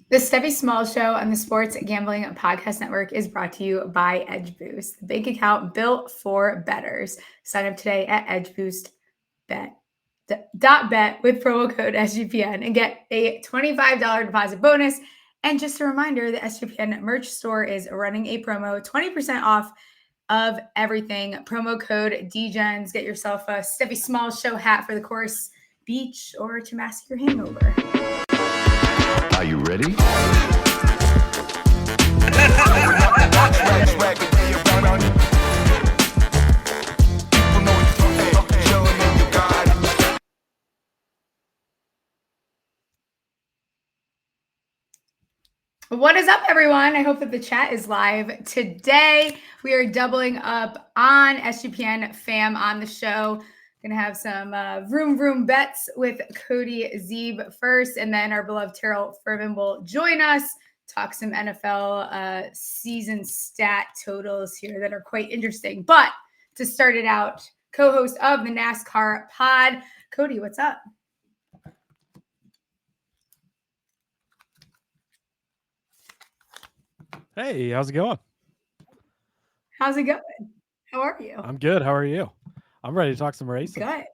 The Stephie Smalls Show on the Sports Gambling Podcast Network is brought to you by Edge Boost, the bank account built for bettors. Sign up today at edgeboostbet.bet with promo code SGPN and get a $25 deposit bonus. And just a reminder, the SGPN merch store is running a promo, 20% off of everything. Promo code DGENS. Get yourself a Stephie Smalls Show hat for the course, beach, or to mask your hangover. Are you ready? What is up, everyone? I hope that the chat is live today. We are doubling up on SGPN fam on the show. Going to have some vroom bets with Cody Zeeb first, and then our beloved At.Terrell Furman will join us, talk some NFL season stat totals here that are quite interesting. But to start it out, co-host of the NASCAR pod, Cody, what's up? Hey, how's it going? How's it going? How are you? I'm good. How are you? I'm ready to talk some racing. Good.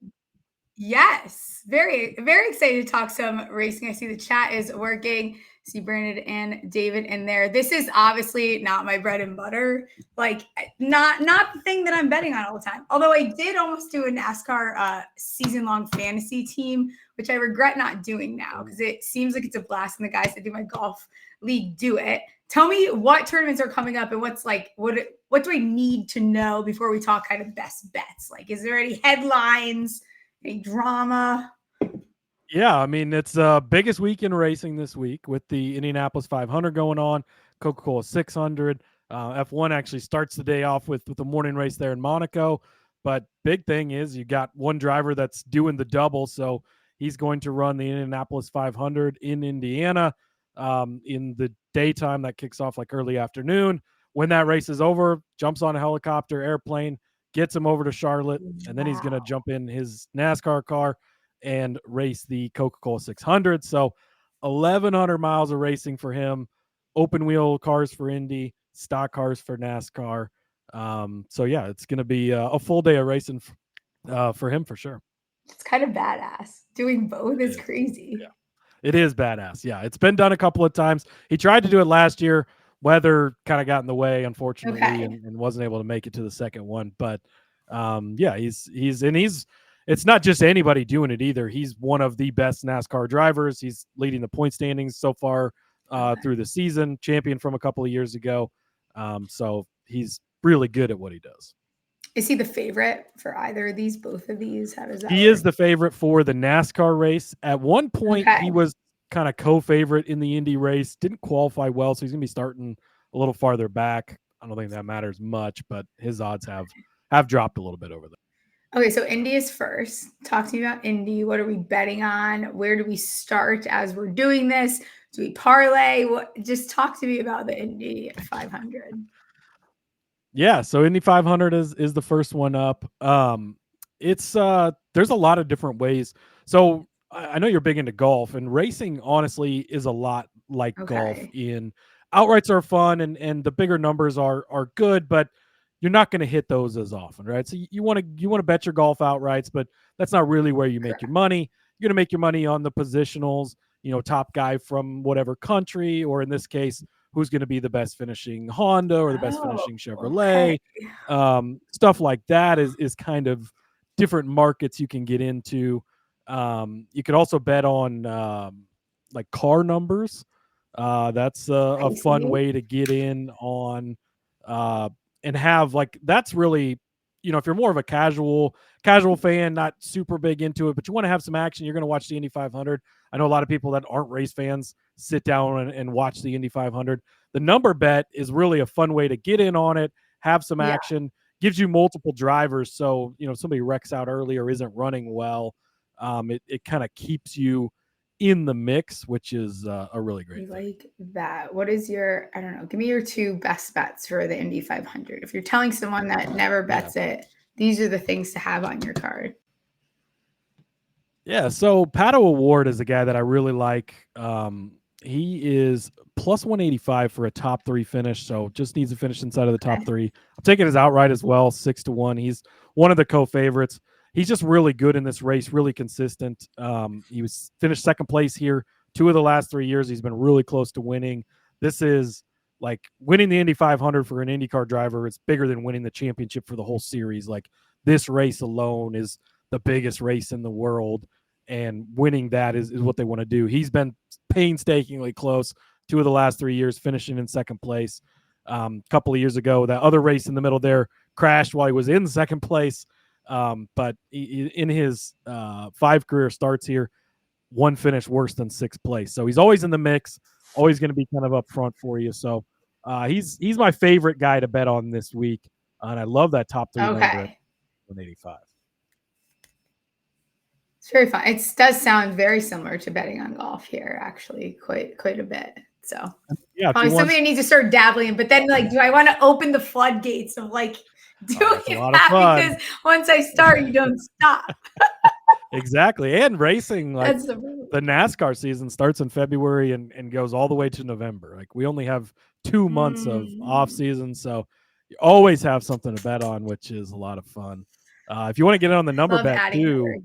Yes. Very excited to talk some racing. I see the chat is working. See Brandon and David in there. This is obviously not my bread and butter. Like not the thing that I'm betting on all the time. Although I did almost do a NASCAR season-long fantasy team, which I regret not doing now because it seems like it's a blast and the guys that do my golf league do it. Tell me what tournaments are coming up and what's like, what do I need to know before we talk kind of best bets? Like, is there any headlines, any drama? Yeah, I mean, it's the biggest week in racing this week with the Indianapolis 500 going on, Coca-Cola 600. F1 actually starts the day off with the morning race there in Monaco. But big thing is you got one driver that's doing the double, so he's going to run the Indianapolis 500 in Indiana in the daytime. That kicks off like early afternoon. When that race is over, jumps on a helicopter, airplane, gets him over to Charlotte, and then he's going to jump in his NASCAR car and race the Coca-Cola 600. So 1,100 miles of racing for him, open wheel cars for Indy, stock cars for NASCAR. So yeah, it's going to be a full day of racing for him for sure. It's kind of badass. Doing both is crazy. Yeah. It is badass. Yeah, it's been done a couple of times. He tried to do it last year. Weather kind of got in the way, unfortunately, and wasn't able to make it to the second one. But yeah, he's it's not just anybody doing it either. He's one of the best NASCAR drivers. He's leading the point standings so far through the season, champion from a couple of years ago. So he's really good at what he does. Is he the favorite for either of these, both of these? How does that He work? is the favorite for the NASCAR race. At one point, he was kind of co-favorite in the Indy race. Didn't qualify well, so he's going to be starting a little farther back. I don't think that matters much, but his odds have dropped a little bit over there. Okay, so Indy is first. Talk to me about Indy. What are we betting on? Where do we start as we're doing this? Do we parlay? Just talk to me about the Indy 500. Yeah, so Indy 500 is the first one up. It's there's a lot of different ways. So I know you're big into golf, and racing honestly is a lot like golf. In outrights are fun, and the bigger numbers are good, but you're not going to hit those as often, right? So you want to bet your golf outrights, but that's not really where you make your money. You're going to make your money on the positionals, top guy from whatever country, or in this case, who's going to be the best finishing Honda or the best finishing Chevrolet. Stuff like that is kind of different markets you can get into. You could also bet on like car numbers. That's a fun way to get in on and have like, that's really, if you're more of a casual fan, not super big into it, but you want to have some action, you're going to watch the Indy 500. I know a lot of people that aren't race fans sit down and watch the Indy 500. The number bet is really a fun way to get in on it, have some action, gives you multiple drivers. So, somebody wrecks out early or isn't running well. It kind of keeps you in the mix, which is a really great thing. Like that. What is your, I don't know, give me your two best bets for the Indy 500. If you're telling someone that never bets it, these are the things to have on your card. Yeah, so Pato O'Ward is a guy that I really like. He is plus 185 for a top 3 finish, so just needs to finish inside of the top 3. I'm taking his outright as well, 6-1. He's one of the co-favorites. He's just really good in this race, really consistent. He was finished second place here 2 of the last 3 years. He's been really close to winning. This is like winning the Indy 500 for an IndyCar driver. It's bigger than winning the championship for the whole series. Like, this race alone is the biggest race in the world, and winning that is what they want to do. He's been painstakingly close 2 of the last 3 years, finishing in second place. A couple of years ago, that other race in the middle there crashed while he was in second place. But in his 5 career starts here, 1 finish worse than 6th place. So he's always in the mix, always going to be kind of up front for you. So he's my favorite guy to bet on this week. And I love that top 3 number at 185. It's very fun. It does sound very similar to betting on golf here, actually, quite a bit. So yeah, probably something I need to start dabbling in. But then, like, do I want to open the floodgates of like doing that? Because once I start, you don't stop. Exactly. And racing, like the NASCAR season starts in February and goes all the way to November. Like, we only have 2 months of off season, so you always have something to bet on, which is a lot of fun. If you want to get in on the number bet too,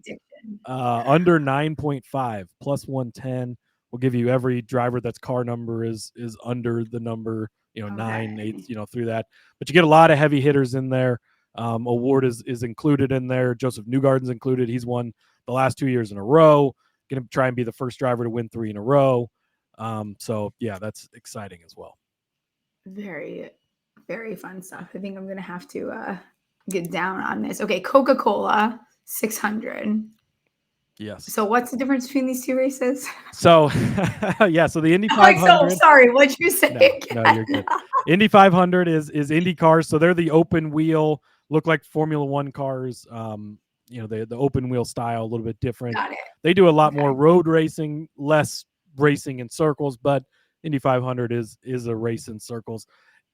under 9.5 plus 110 will give you every driver that's car number is under the number, 9, 8, through that. But you get a lot of heavy hitters in there. Award is included in there. Joseph Newgarden's included. He's won the last 2 years in a row. Going to try and be the first driver to win 3 in a row. So yeah, that's exciting as well. Very, very fun stuff. I think I'm going to have to get down on this. Okay, Coca-Cola 600. Yes. So what's the difference between these 2 races? So yeah, so the Indy 500. So sorry, what'd you say? No, you're good. Indy 500 is Indy cars, so they're the open wheel, look like Formula 1 cars. The open wheel style, a little bit different. Got it. They do a lot more road racing, less racing in circles, but Indy 500 is a race in circles.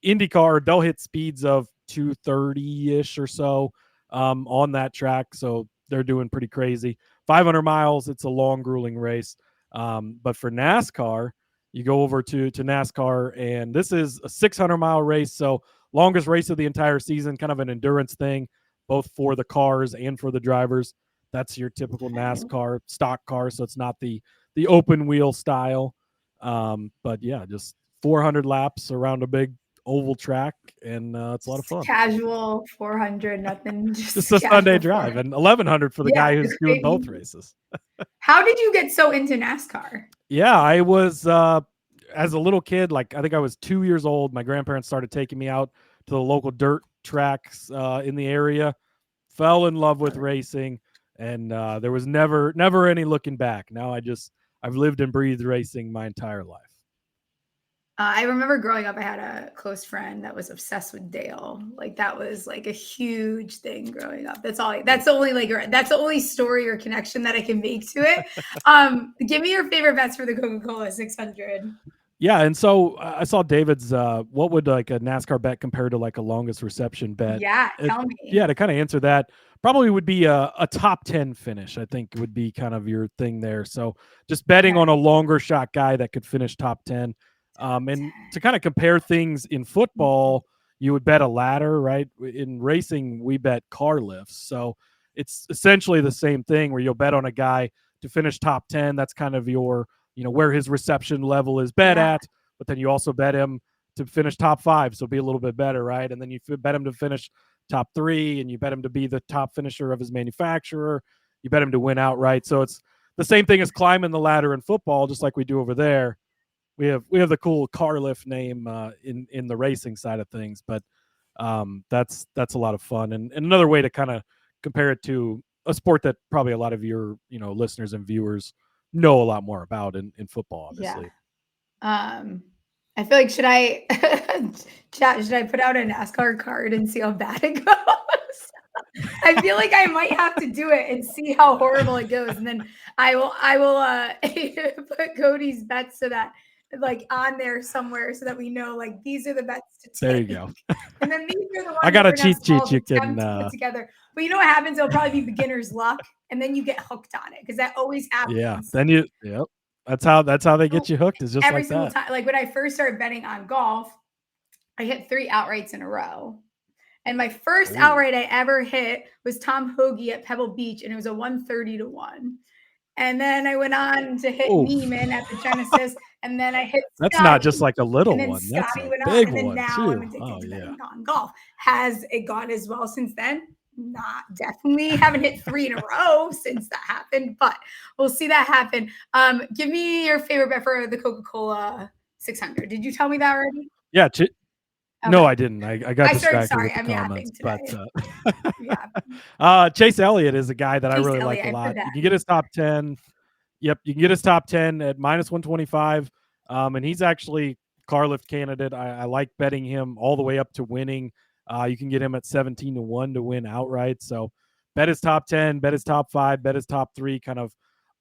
IndyCar, they'll hit speeds of 230-ish or so on that track, so they're doing pretty crazy. 500 miles, it's a long, grueling race. But for NASCAR, you go over to NASCAR, and this is a 600-mile race, so longest race of the entire season, kind of an endurance thing, both for the cars and for the drivers. That's your typical NASCAR stock car, so it's not the open wheel style. But yeah, just 400 laps around a big oval track, and it's a lot of fun. Casual 400, nothing. Just a Sunday drive, and 1100 for the guy who's doing both races. How did you get so into NASCAR? Yeah, I was as a little kid, like I think I was 2 years old. My grandparents started taking me out to the local dirt tracks in the area. Fell in love with racing, and there was never any looking back. Now I've lived and breathed racing my entire life. I remember growing up, I had a close friend that was obsessed with Dale. Like, that was like a huge thing growing up. That's the only story or connection that I can make to it. Give me your favorite bets for the Coca-Cola 600. Yeah, and so I saw David's. What would like a NASCAR bet compare to like a longest reception bet? Yeah, tell me. Yeah, to kind of answer that, probably would be a top 10 finish. I think would be kind of your thing there. So just betting on a longer shot guy that could finish top 10. And to kind of compare things in football, you would bet a ladder, right? In racing, we bet car lifts. So it's essentially the same thing where you'll bet on a guy to finish top 10. That's kind of your, where his reception level is bet at. But then you also bet him to finish top 5. So be a little bit better, right? And then you bet him to finish top 3, and you bet him to be the top finisher of his manufacturer. You bet him to win outright. So it's the same thing as climbing the ladder in football, just like we do over there. We have the cool car lift name in the racing side of things, but that's a lot of fun, and another way to kind of compare it to a sport that probably a lot of your listeners and viewers know a lot more about in football, obviously. Yeah. I feel like should I put out a NASCAR card and see how bad it goes? I feel like I might have to do it and see how horrible it goes, and then I will put Cody's bets so that like on there somewhere so that we know like these are the bets to take. There you go. And then these are the ones I got a cheat sheet you can put together. But you know what happens? It'll probably be beginner's luck, and then you get hooked on it because that always happens. Yeah. Then That's how they get you hooked. Is just every like single that. time. Like when I first started betting on golf, I hit 3 outrights in a row. And my first outright I ever hit was Tom Hoagie at Pebble Beach, and it was a 130 to 1. And then I went on to hit Neiman at the Genesis, and then I hit That's Scotty, not just like a little and then one. That's Scotty a went on, big and then one now I'm too. addicted to betting on golf. Has it gone as well since then? Not definitely. Haven't hit 3 in a row since that happened, but we'll see that happen. Give me your favorite bet for the Coca-Cola 600. Did you tell me that already? Yeah. No, I didn't. I got distracted with the I'm comments. But Chase Chase Elliott is a guy that I really like a Elliott, lot. You can get his top 10. Yep, you can get his top 10 at -125. And he's actually car lift candidate. I like betting him all the way up to winning. You can get him at 17 to 1 to win outright. So bet his top 10, bet his top 5, bet his top 3, kind of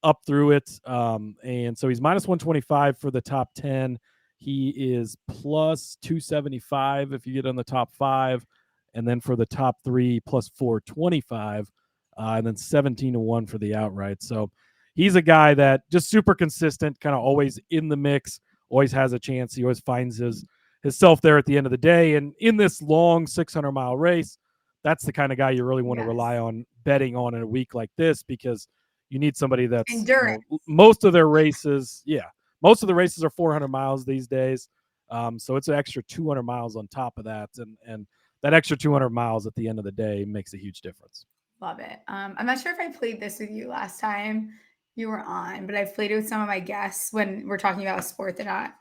up through it. And so he's -125 for the top 10. He is plus 275 if you get on the top 5. And then for the top 3, plus 425. And then 17 to 1 for the outright. So he's a guy that just super consistent, kind of always in the mix, always has a chance. He always finds himself there at the end of the day. And in this long 600-mile race, that's the kind of guy you really want to rely on betting on in a week like this, because you need somebody that's most of their races. Yeah. Most of the races are 400 miles these days. So it's an extra 200 miles on top of that. And that extra 200 miles at the end of the day makes a huge difference. Love it. I'm not sure if I played this with you last time you were on, but I've played it with some of my guests when we're talking about a sport that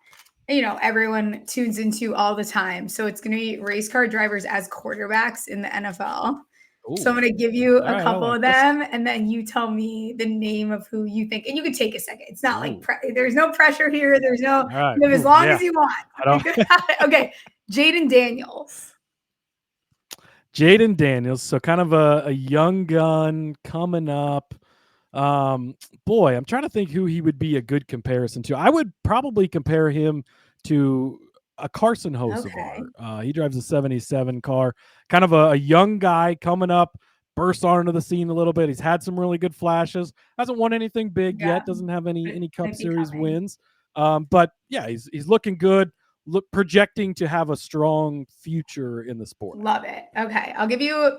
everyone tunes into all the time. So it's going to be race car drivers as quarterbacks in the NFL. Ooh. So I'm going to give you a couple of them, and then you tell me the name of who you think. And you can take a second. It's not like there's no pressure here. There's no as long as you want. Okay, Jaden Daniels. Jaden Daniels, so kind of a young gun coming up. Boy, I'm trying to think who he would be a good comparison to. I would probably compare him to a Carson Hocevar. He drives a 77 car, kind of a young guy coming up, burst onto the scene a little bit. He's had some really good flashes. Hasn't won anything big yet. Doesn't have any Cup Series wins. But yeah, he's looking good. Projecting to have a strong future in the sport. Love it. Okay, I'll give you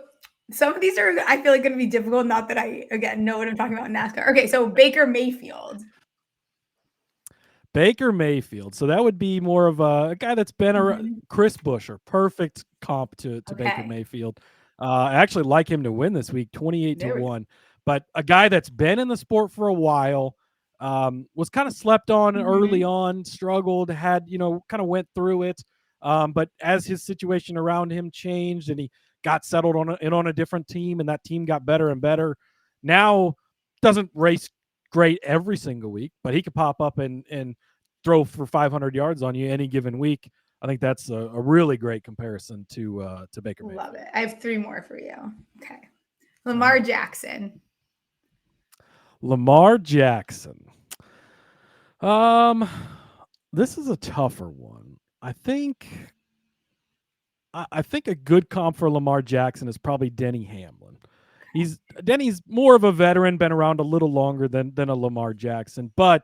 some of these are, I feel like, going to be difficult. Not that I, again, know what I'm talking about in NASCAR. Okay, so Baker Mayfield. Baker Mayfield. So that would be more of a guy that's been around. Chris Buescher, perfect comp to Baker Mayfield. I actually like him to win this week, 28 to 1. But a guy that's been in the sport for a while. Was kind of slept on early on, struggled, had, kind of went through it. But as his situation around him changed and he got settled on a different team, and that team got better and better, now doesn't race great every single week, but he could pop up and throw for 500 yards on you any given week. I think that's a really great comparison to Baker Mayfield. Love it. I have 3 more for you. Okay. Lamar Jackson. Lamar Jackson. This is a tougher one. I think a good comp for Lamar Jackson is probably Denny Hamlin. Denny's more of a veteran, been around a little longer than a Lamar Jackson, but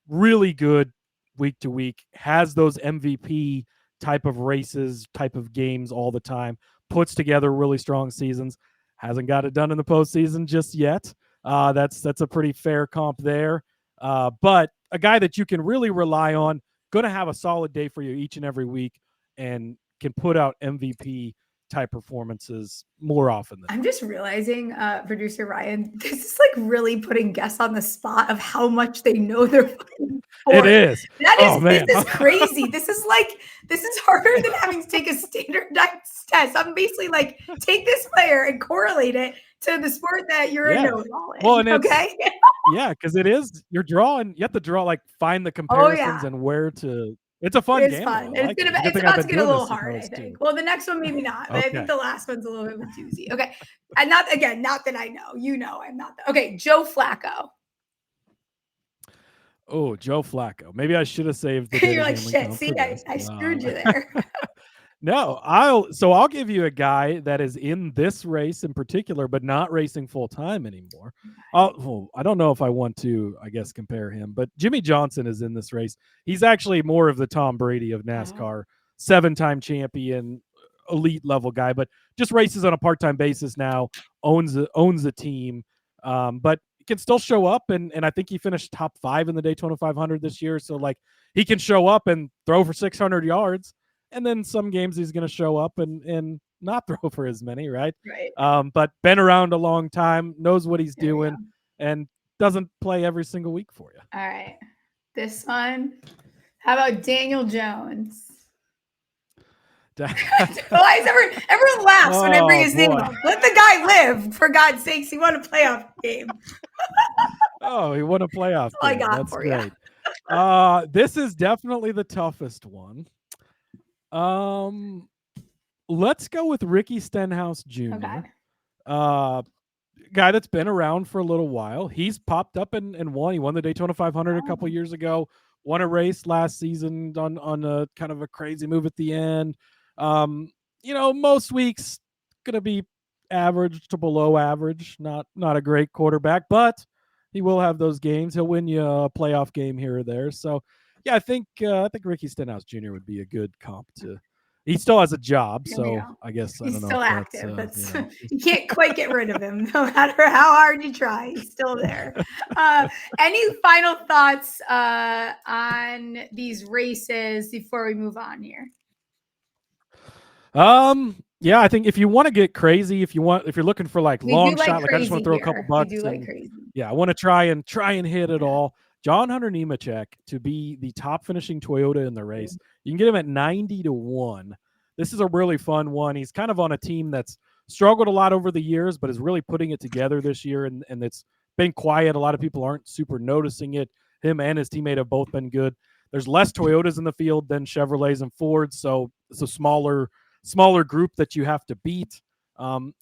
really good week to week, has those MVP type of races, type of games all the time, puts together really strong seasons. Hasn't got it done in the postseason just yet. That's a pretty fair comp there. But a guy that you can really rely on, going to have a solid day for you each and every week, and can put out MVP type performances more often than I'm just realizing, producer Ryan, this is like really putting guests on the spot of how much they know their fucking sport. It is. This is crazy. This is harder than having to take a standardized test. I'm basically like, take this player and correlate it to the sport that you're in knowledge. Well, and because it is, you're drawing, you have to draw, like, find the comparisons and where to. It's a fun game. It's fun. It's about to get a little hard, I think. Well, the next one maybe not. But I think the last one's a little bit of a doozy. Okay. And not that I know. I'm not. Okay, Joe Flacco. Oh, Joe Flacco. Maybe I should have saved the You're like, shit, see, I screwed you there. No, I'll give you a guy that is in this race in particular, but not racing full time anymore. Well, I don't know if I want to, I guess, compare him, but Jimmy Johnson is in this race. He's actually more of the Tom Brady of NASCAR, 7-time champion, elite level guy, but just races on a part time basis now. Owns a team, but can still show up, and I think he finished top 5 in the Daytona 500 this year. So like he can show up and throw for 600 yards. And then some games he's going to show up and not throw for as many, right? Right. But been around a long time, knows what he's There we doing, and doesn't play every single week for you. All right. This one. How about Daniel Jones? Everyone laughs when I bring his name up. Let the guy live, for God's sakes. He won a playoff game. Oh, he won a playoff game. I got That's for great. This is definitely the toughest one. Let's go with Ricky Stenhouse Jr. Okay. Guy that's been around for a little while. He's popped up and won. He won the Daytona 500 a couple years ago. Won a race last season on a kind of a crazy move at the end. Most weeks gonna be average to below average. Not a great quarterback, but he will have those games. He'll win you a playoff game here or there. So yeah, I think Ricky Stenhouse Jr. would be a good comp to. He still has a job, so I guess he's I don't know. Still active. You can't quite get rid of him, no matter how hard you try. He's still there. Any final thoughts on these races before we move on here? Yeah, I think if you want to get crazy, if you're looking for like long shot, like I just want to throw a couple bucks. I want to try and hit it all. John Hunter Nemechek to be the top finishing Toyota in the race. You can get him at 90-1. This is a really fun one. He's kind of on a team that's struggled a lot over the years, but is really putting it together this year. And it's been quiet. A lot of people aren't super noticing it. Him and his teammate have both been good. There's less Toyotas in the field than Chevrolets and Fords. So it's a smaller group that you have to beat.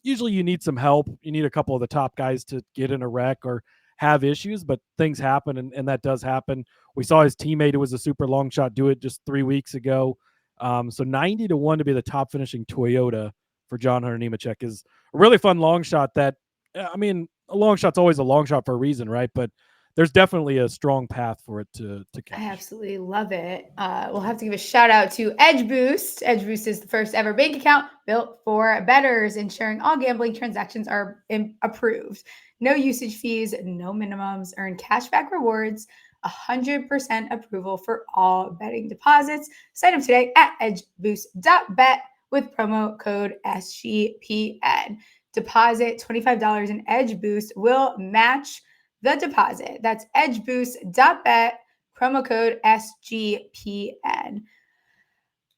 Usually you need some help. You need a couple of the top guys to get in a wreck or have issues, but things happen, and that does happen. We saw his teammate, who was a super long shot, do it just 3 weeks ago. So 90-1 to be the top finishing Toyota for John Hunter Nemechek is a really fun long shot that, I mean, a long shot's always a long shot for a reason, right? But there's definitely a strong path for it to catch. I absolutely love it. We'll have to give a shout out to Edge Boost. Edge Boost is the first ever bank account built for bettors, ensuring all gambling transactions are approved. No usage fees, no minimums, earn cashback rewards, 100% approval for all betting deposits. Sign up today at edgeboost.bet with promo code SGPN. Deposit $25 and Edge Boost will match the deposit. That's edgeboost.bet, promo code SGPN.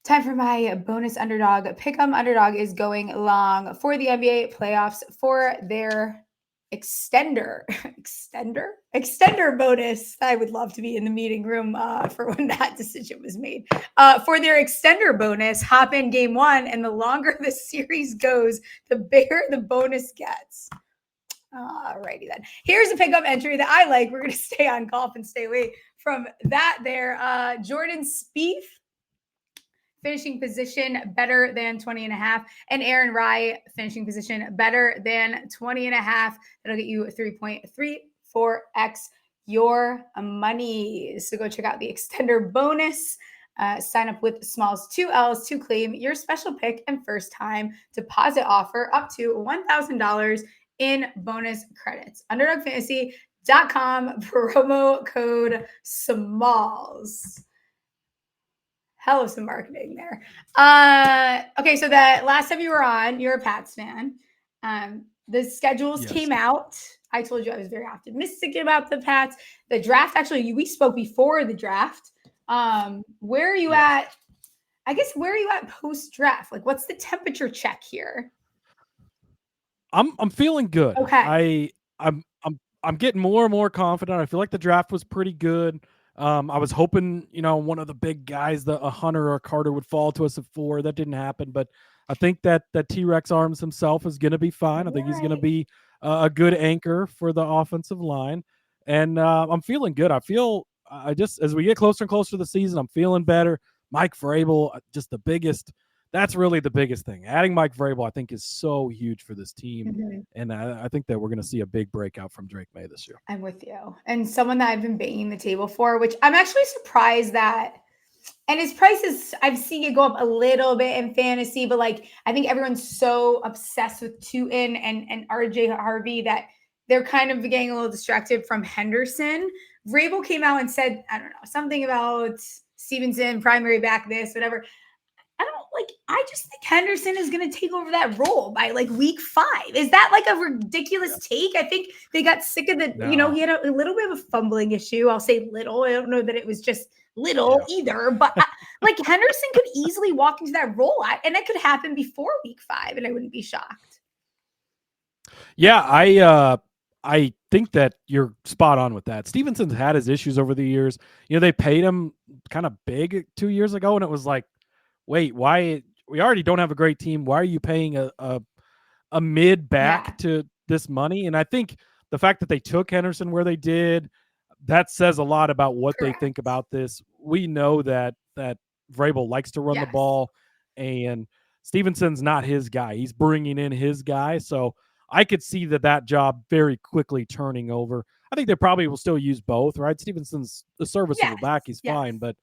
Time for my bonus underdog. Pick'em Underdog is going long for the NBA playoffs for their extender bonus. I would love to be in the meeting room for when that decision was made. For their extender bonus, hop in game 1, and the longer the series goes, the bigger the bonus gets. Alrighty then. Here's a pickup entry that I like. We're going to stay on golf and stay away from that there. Jordan Spieth, finishing position better than 20.5, and Aaron finishing position better than 20.5. That'll get you 3.34x your money. So go check out the extender bonus. Sign up with Smalls 2 L's to claim your special pick and first time deposit offer up to $1,000 in bonus credits. UnderdogFantasy.com, promo code SMALLS. Hell of some marketing there. Okay, so the last time you were on, you're a Pats fan. The schedules came out. I told you I was very optimistic about the Pats. The draft, actually, we spoke before the draft. Where are you at? I guess, where are you at post-draft? Like, what's the temperature check here? I'm feeling good. Okay. I'm getting more and more confident. I feel like the draft was pretty good. I was hoping, one of the big guys, a Hunter or a Carter, would fall to us at 4. That didn't happen, but I think that T-Rex Arms himself is going to be fine. I think he's going to be a good anchor for the offensive line, and I'm feeling good. I just, as we get closer and closer to the season, I'm feeling better. Mike Vrabel, just the biggest that's really the biggest thing. Adding Mike Vrabel, I think, is so huge for this team. Mhm. And I think that we're going to see a big breakout from Drake May this year. I'm with you. And someone that I've been banging the table for, which I'm actually surprised that, and his prices, I've seen it go up a little bit in fantasy, but like I think everyone's so obsessed with Tootin and RJ Harvey that they're kind of getting a little distracted from Henderson. Vrabel came out and said, I don't know, something about Stevenson, primary back, this, whatever. I just think Henderson is going to take over that role by like week 5. Is that like a ridiculous take? I think they got sick of the, No. he had a little bit of a fumbling issue. I'll say little. I don't know that it was just little either, but like Henderson could easily walk into that role, and it could happen before week 5, and I wouldn't be shocked. Yeah, I think that you're spot on with that. Stevenson's had his issues over the years. They paid him kind of big 2 years ago, and it was like, wait, why? We already don't have a great team. Why are you paying a mid back to this money? And I think the fact that they took Henderson where they did, that says a lot about what they think about this. We know that Vrabel likes to run the ball, and Stevenson's not his guy. He's bringing in his guy. So I could see that job very quickly turning over. I think they probably will still use both, right? Stevenson's a serviceable back. He's fine, but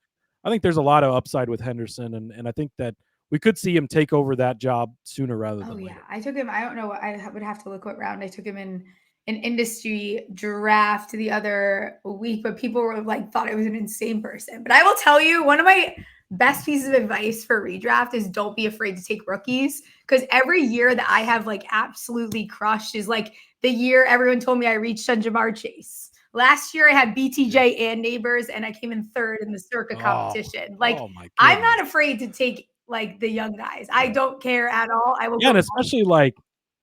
I think there's a lot of upside with Henderson, and I think that we could see him take over that job sooner rather than later. I took him. I don't know. I would have to look what round I took him in an industry draft the other week, but people were like, thought I was an insane person. But I will tell you, one of my best pieces of advice for redraft is don't be afraid to take rookies, because every year that I have like absolutely crushed is like the year everyone told me I reached on Jamar Chase. Last year I had BTJ and Nabers, and I came in 3rd in the Circa competition. Like I'm not afraid to take like the young guys. I don't care at all. I will. Yeah, and especially like,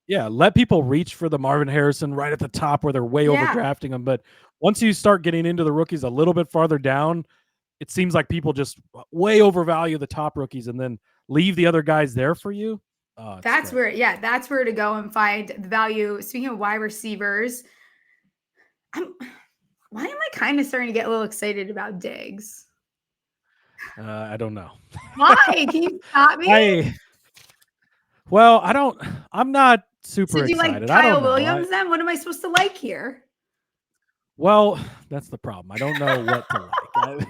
let people reach for the Marvin Harrison right at the top where they're way overdrafting them. But once you start getting into the rookies a little bit farther down, it seems like people just way overvalue the top rookies and then leave the other guys there for you. That's where to go and find the value. Speaking of wide receivers, why am I kind of starting to get a little excited about Diggs? I don't know. Why? Can you stop me? I'm not super excited. Do you like Kyle Williams then? What am I supposed to like here? Well, that's the problem. I don't know what to like.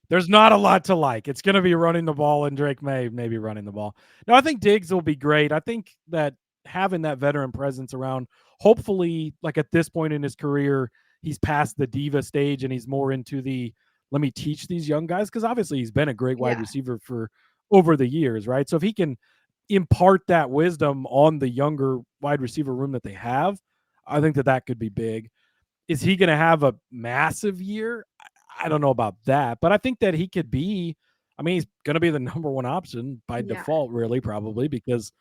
There's not a lot to like. It's going to be running the ball, and Drake May maybe running the ball. No, I think Diggs will be great. I think that having that veteran presence around, hopefully, like at this point in his career, he's past the diva stage and he's more into the let me teach these young guys, because obviously he's been a great wide receiver for over the years, right? So if he can impart that wisdom on the younger wide receiver room that they have, I think that could be big. Is he going to have a massive year? I don't know about that, but I think that he could be. I mean, he's going to be the number one option by default, really, probably, because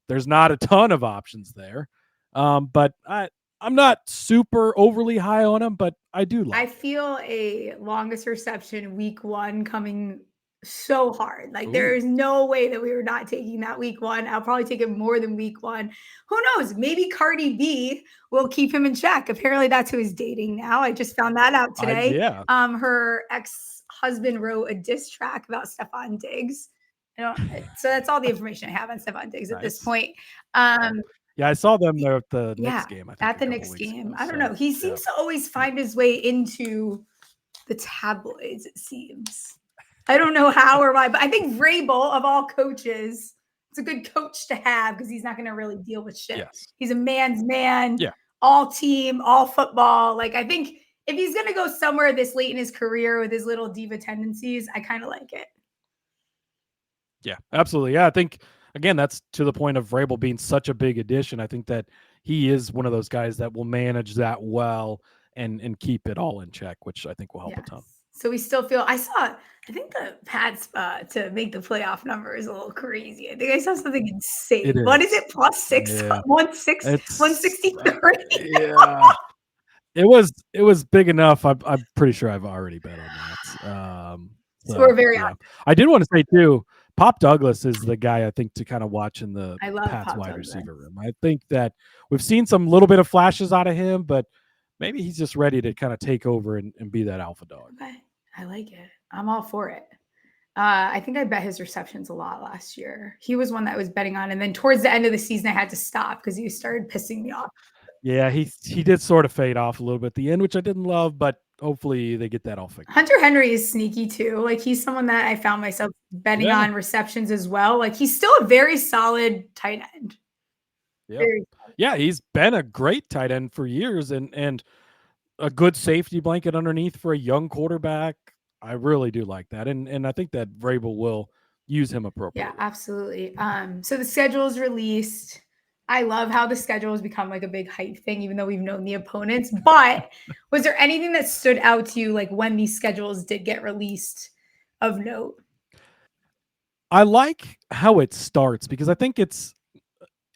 there's not a ton of options there. But I'm not super overly high on him, but I do like. I feel a longest reception week 1 coming so hard. Like there is no way that we were not taking that week 1. I'll probably take it more than week 1. Who knows? Maybe Cardi B will keep him in check. Apparently that's who he's dating now. I just found that out today. Her ex-husband wrote a diss track about Stephon Diggs. So that's all the information I have on Stephon Diggs at this point. Yeah, I saw them there at the Knicks game. At the Knicks game. I don't know. He seems to always find his way into the tabloids, it seems. I don't know how or why, but I think Vrabel, of all coaches, it's a good coach to have because he's not going to really deal with shit. He's a man's man, all team, all football. Like, I think if he's going to go somewhere this late in his career with his little diva tendencies, I kind of like it. Yeah, absolutely. Yeah, I think, again, that's to the point of Vrabel being such a big addition. I think that he is one of those guys that will manage that well and keep it all in check, which I think will help a ton. So we still feel, I think the Pats to make the playoff number is a little crazy. I think I saw something insane. What is it? +6, 163. Yeah. It was big enough. I'm pretty sure I've already bet on that. So we're very I did want to say too, Pop Douglas is the guy I think to kind of watch in the Pats wide receiver room. I think that we've seen some little bit of flashes out of him, but maybe he's just ready to kind of take over and be that alpha dog. Okay. I like it. I'm all for it. I think I bet his receptions a lot last year. He was one that I was betting on. And then towards the end of the season, I had to stop because he started pissing me off. Yeah, he did sort of fade off a little bit at the end, which I didn't love, but hopefully they get that all fixed. Hunter Henry is sneaky too. Like he's someone that I found myself betting on receptions as well. Like he's still a very solid tight end. Yeah, he's been a great tight end for years and a good safety blanket underneath for a young quarterback. I really do like that. And I think that Vrabel will use him appropriately. Yeah, absolutely. So the schedule is released. I love how the schedule has become like a big hype thing, even though we've known the opponents. But was there anything that stood out to you, like when these schedules did get released, of note? I like how it starts because I think it's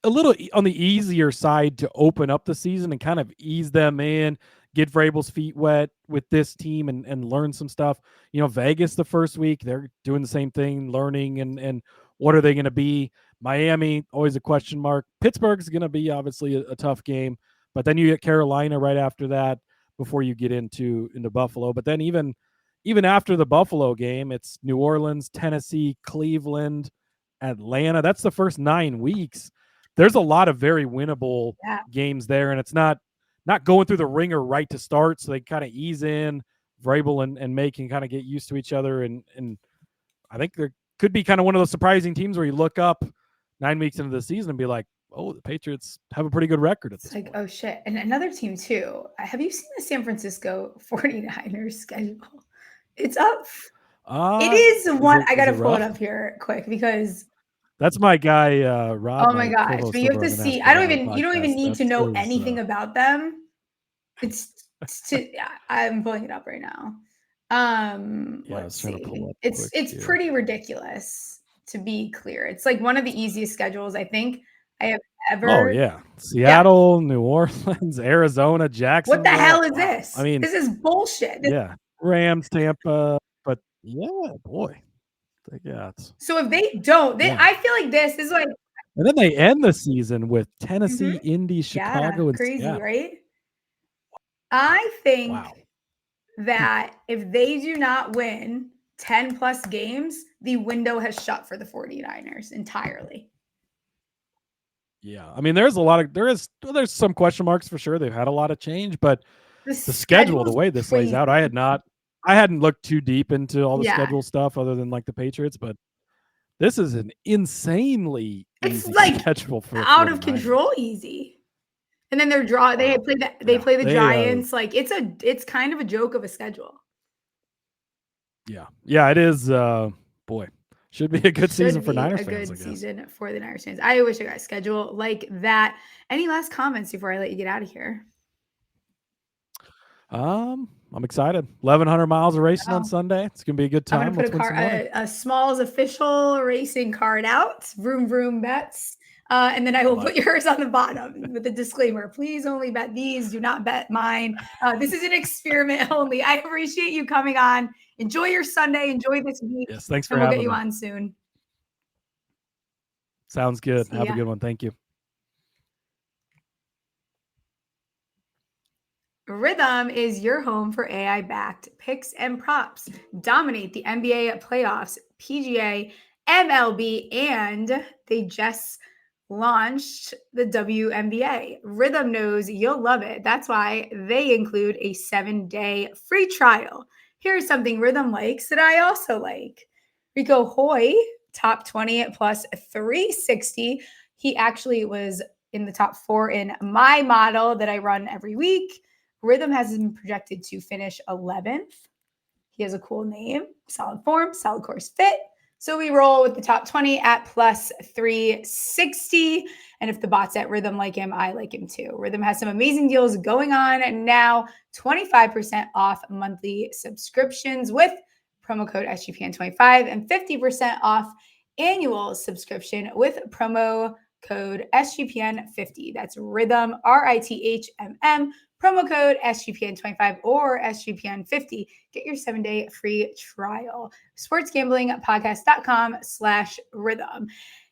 a little on the easier side to open up the season and kind of ease them in, get Vrabel's feet wet with this team and learn some stuff. You know, Vegas the first week, they're doing the same thing, learning and what are they going to be? Miami, always a question mark. Pittsburgh's going to be obviously a tough game, but then you get Carolina right after that before you get into Buffalo. But then even after the Buffalo game, it's New Orleans, Tennessee, Cleveland, Atlanta. That's the first 9 weeks. There's a lot of very winnable games there, and it's not going through the ringer right to start, so they kind of ease in. Vrabel and May can kind of get used to each other, and I think there could be kind of one of those surprising teams where you look up 9 weeks into the season and be like, oh, the Patriots have a pretty good record at this point. Oh, shit. And another team, too. Have you seen the San Francisco 49ers schedule? It's up. It is one. I got to pull it up here quick because that's my guy, Rob. Oh my gosh. But you have to see. You don't even need to know anything about them. I'm pulling it up right now. Let's see. It's pretty ridiculous, to be clear. It's like one of the easiest schedules I think I have ever. Oh yeah, Seattle, New Orleans, Arizona, Jacksonville. What the hell is this? I mean, this is bullshit. Yeah, Rams, Tampa, but yeah, boy, yeah. So if they don't, I feel like this is like. And then they end the season with Tennessee, Indy, Chicago, and crazy, Seattle. Right? I think that if they do not win 10 plus games, the window has shut for the 49ers entirely. Yeah. I mean, there's some question marks for sure. They've had a lot of change, but the schedule, the way this lays out, I hadn't looked too deep into all the schedule stuff other than like the Patriots, but this is an insanely easy schedule for out of control easy. And then they play the Giants. Like it's kind of a joke of a schedule. Yeah. Yeah, it is. Boy, should be a good season for Niners fans. A good season for the Niners fans. I wish I got a schedule like that. Any last comments before I let you get out of here? I'm excited. 1,100 miles of racing on Sunday. It's gonna be a good time. I'm gonna put a Smalls official racing card out. Vroom vroom bets. And then I will put yours on the bottom with a disclaimer. Please only bet these. Do not bet mine. This is an experiment only. I appreciate you coming on. Enjoy your Sunday. Enjoy this week. Yes, thanks for having me. We'll get you on soon. Sounds good. Have a good one. Thank you. Rhythm is your home for AI-backed picks and props. Dominate the NBA playoffs, PGA, MLB, and they just launched the WNBA. Rhythm knows you'll love it. That's why they include a 7-day free trial. Here's something Rhythm likes that I also like. Rico Hoy, top 20 plus 360. He actually was in the top 4 in my model that I run every week. Rhythm has him projected to finish 11th. He has a cool name, solid form, solid course fit. So we roll with the top 20 at plus 360. And if the bots at Rhythm like him, I like him too. Rhythm has some amazing deals going on now. 25% off monthly subscriptions with promo code SGPN25 and 50% off annual subscription with promo code SGPN50. That's Rhythm, RITHMM. Promo code SGPN25 or SGPN50. Get your 7-day free trial. sportsgamblingpodcast.com/rhythm.